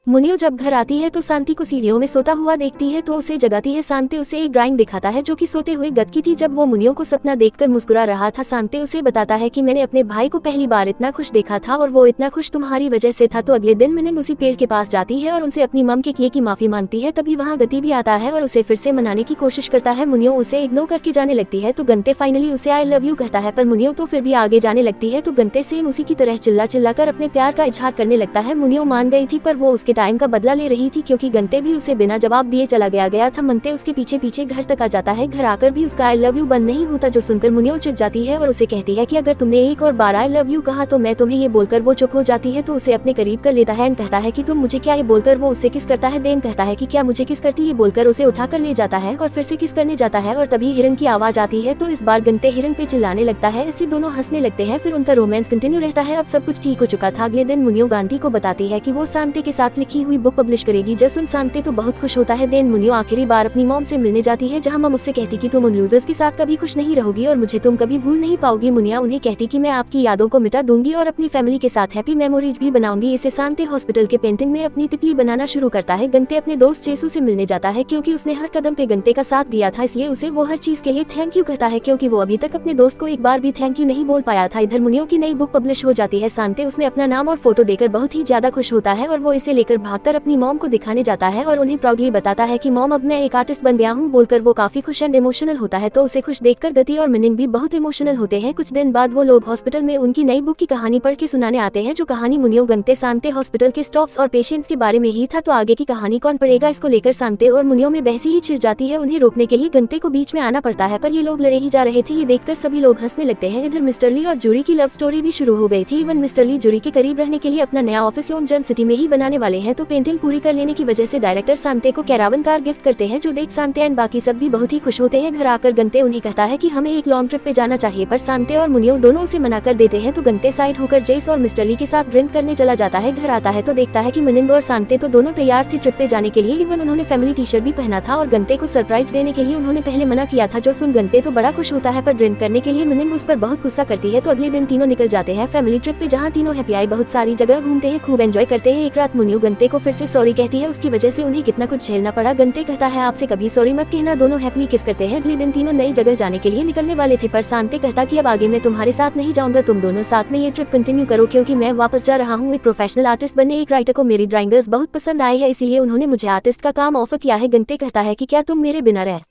मुनियों जब घर आती है तो शांति को सीढ़ियों में सोता हुआ देखती है, तो उसे जगाती है। शांति उसे एक ड्राइंग दिखाता है जो कि सोते हुए गत की थी, जब वो मुनियों को सपना देखकर मुस्कुरा रहा था। शांति उसे बताता है कि मैंने अपने भाई को पहली बार इतना खुश देखा था और वो इतना खुश तुम्हारी वजह से था। तो अगले दिन मुनिन उसी पेड़ के पास जाती है और उनसे अपनी मम के किए की माफी मांगती है। तभी वहाँ गति भी आता है और उसे फिर से मनाने की कोशिश करता है। मुनियों उसे इग्नोर करके जाने लगती है, तो गंते फाइनली उसे आई लव यू कहता है, पर मुनियों तो फिर भी आगे जाने लगती है। तो गंते सेम उसी की तरह चिल्ला चिल्ला कर अपने प्यार का इजहार करने लगता है। मुनियों मान गई थी, पर वो उसके टाइम का बदला ले रही थी, क्योंकि गंते भी उसे बिना जवाब दिए चला गया था। मनते उसके पीछे पीछे घर तक आ जाता है। घर आकर भी उसका आई लव यू बंद नहीं होता, जो सुनकर मुनियों चिढ़ जाती है और उसे कहती है कि अगर तुमने एक और बार आई लव यू कहा तो मैं तुम्हें ये बोलकर वो चुप हो जाती है। तो उसे अपने करीब कर लेता है एंड कहता है कि तुम मुझे क्या, ये बोलकर वो उससे किस करता है। देन कहता है कि क्या मुझे किस करती, ये बोलकर उसे उठा कर ले जाता है और फिर से किस करने जाता है। और तभी हिरन की आवाज आती है, तो इस बार गंते हिरन पे चिल्लाने लगता है। इससे दोनों हंसने लगते हैं, फिर उनका रोमांस कंटिन्यू रहता है। अब सब कुछ ठीक हो चुका था। अगले दिन मुनियों गांधी को बताती है कि वो शांति के साथ लिखी हुई बुक पब्लिश करेगी। जसुन शांति तो बहुत खुश होता है। देन मुनियों आखिरी बार अपनी मॉम से मिलने जाती है, जहां मॉम उससे कहती कि तुम उन लूजर्स के साथ कभी खुश नहीं रहोगी और मुझे तुम कभी भूल नहीं पाओगी। मुनिया उन्हें कहती कि मैं आपकी यादों को मिटा दूंगी और अपनी फैमिली के साथ हैप्पी मेमोरीज भी बनाऊंगी। इसे शांति हॉस्पिटल के पेंटिंग में अपनी तितली बनाना शुरू करता है। गंते अपने दोस्त चेसू से मिलने जाता है, क्योंकि उसने हर कदम पे गंते का साथ दिया था, इसलिए उसे वो हर चीज के लिए थैंक यू कहता है, क्योंकि वो अभी तक अपने दोस्त को एक बार भी थैंक यू नहीं बोल पाया था। इधर मुनियों की नई बुक पब्लिश हो जाती है। शांति उसमें अपना नाम और फोटो देकर बहुत ही ज्यादा खुश होता है और वो इसे लेकर भागकर अपनी मॉम को दिखाने जाता है और उन्हें प्राउडली बताता है कि मॉम अब मैं एक आर्टिस्ट बन गया हूँ, बोलकर वो काफी खुश एंड इमोशनल होता है। तो उसे खुश देखकर गति और मिनिंग भी बहुत इमोशनल होते हैं। कुछ दिन बाद वो लोग हॉस्पिटल में उनकी नई बुक की कहानी पढ़ के सुनाने आते हैं, जो कहानी मुनियों गंते शांति हॉस्पिटल के स्टाफ्स और पेशेंट्स के बारे में ही था। तो आगे की कहानी कौन पढ़ेगा, इसको लेकर शांति और मुनियों में बहसी ही छिड़ जाती है। उन्हें रोकने के लिए गंते को बीच में आना पड़ता है, पर ये लोग लड़े ही जा रहे थे। ये देखकर सभी लोग हंसने लगते हैं। इधर मिस्टर ली और जूरी की लव स्टोरी भी शुरू हो गई थी। इवन मिस्टर ली जूरी के करीब रहने के लिए अपना नया ऑफिस योंगजन सिटी में ही बनाने वाले वाले हैं, तो पेंटिंग पूरी कर लेने की वजह से डायरेक्टर सांते को कैरावन कार गिफ्ट करते हैं, जो देख सांते एंड बाकी सब भी बहुत ही खुश होते हैं। घर आकर गंते उन्हें कहता है कि हमें एक लॉन्ग ट्रिप पे जाना चाहिए, पर सांते और मुनियो दोनों उसे मना कर देते हैं। तो गंते साइड होकर जेस और मिस्टर ली के साथ ड्रिंक करने चला जाता है। घर आता है तो देखता है कि मुनिंग और सांते तो दोनों तैयार थे ट्रिप पे जाने के लिए। इवन उन्होंने फैमिली टी शर्ट भी पहना था और गंते को सरप्राइज देने के लिए उन्होंने पहले मना किया था। जो सुन गंते तो बड़ा खुश होता है, पर ड्रिंक करने के लिए मुनिंग उस पर बहुत गुस्सा करती है। तो अगले दिन तीनों निकल जाते हैं फैमिली ट्रिप पे, जहाँ तीनों हैप्पी आई बहुत सारी जगह घूमते हैं, खूब एंजॉय करते हैं। एक रात मुनियो गंते को फिर से सॉरी कहती है, उसकी वजह से उन्हें कितना कुछ झेलना पड़ा। गंते कहता है आपसे कभी सॉरी मत कहना। दोनों हैप्पीली किस करते हैं। अगले दिन तीनों नई जगह जाने के लिए निकलने वाले थे, पर सांते कहता कि अब आगे मैं तुम्हारे साथ नहीं जाऊंगा, तुम दोनों साथ में ये ट्रिप कंटिन्यू करो, क्योंकि मैं वापस जा रहा हूँ एक प्रोफेशनल आर्टिस्ट बनने। एक राइटर को मेरी ड्राइंग्स बहुत पसंद आई है, इसीलिए उन्होंने मुझे आर्टिस्ट का काम ऑफर किया है। गंते कहता है कि क्या तुम मेरे बिना रह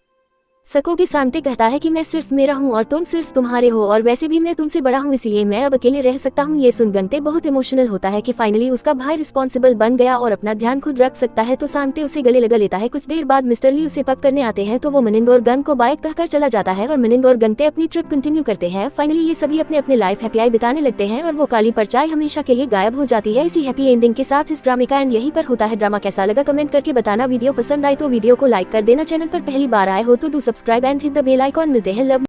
सकोगे। सांते कहता है कि मैं सिर्फ मेरा हूँ और तुम सिर्फ तुम्हारे हो, और वैसे भी मैं तुमसे बड़ा हूँ, इसलिए मैं अब अकेले रह सकता हूँ। ये सुन गंते बहुत इमोशनल होता है कि फाइनली उसका भाई रिस्पॉन्सिबल बन गया और अपना ध्यान खुद रख सकता है। तो सांते उसे गले लगा लेता है। कुछ देर बाद मिस्टर ली उसे पक करने आते हैं, तो वो मनिंग और गन को बाइक कहकर चला जाता है और मनिंग और गंते अपनी ट्रिप कंटिन्यू करते हैं। फाइनली ये सभी अपने अपने लाइफ हैप्पी बिताने लगते हैं और वो काली परछाई हमेशा के लिए गायब हो जाती है। इसी हैप्पी एंडिंग के साथ इस ड्रामे का एंड यहीं पर होता है। ड्रामा कैसा लगा कमेंट करके बताना। वीडियो पसंद आए तो वीडियो को लाइक कर देना। चैनल पर पहली बार आए हो तो do subscribe and hit the bell icon. मिलते हैं लव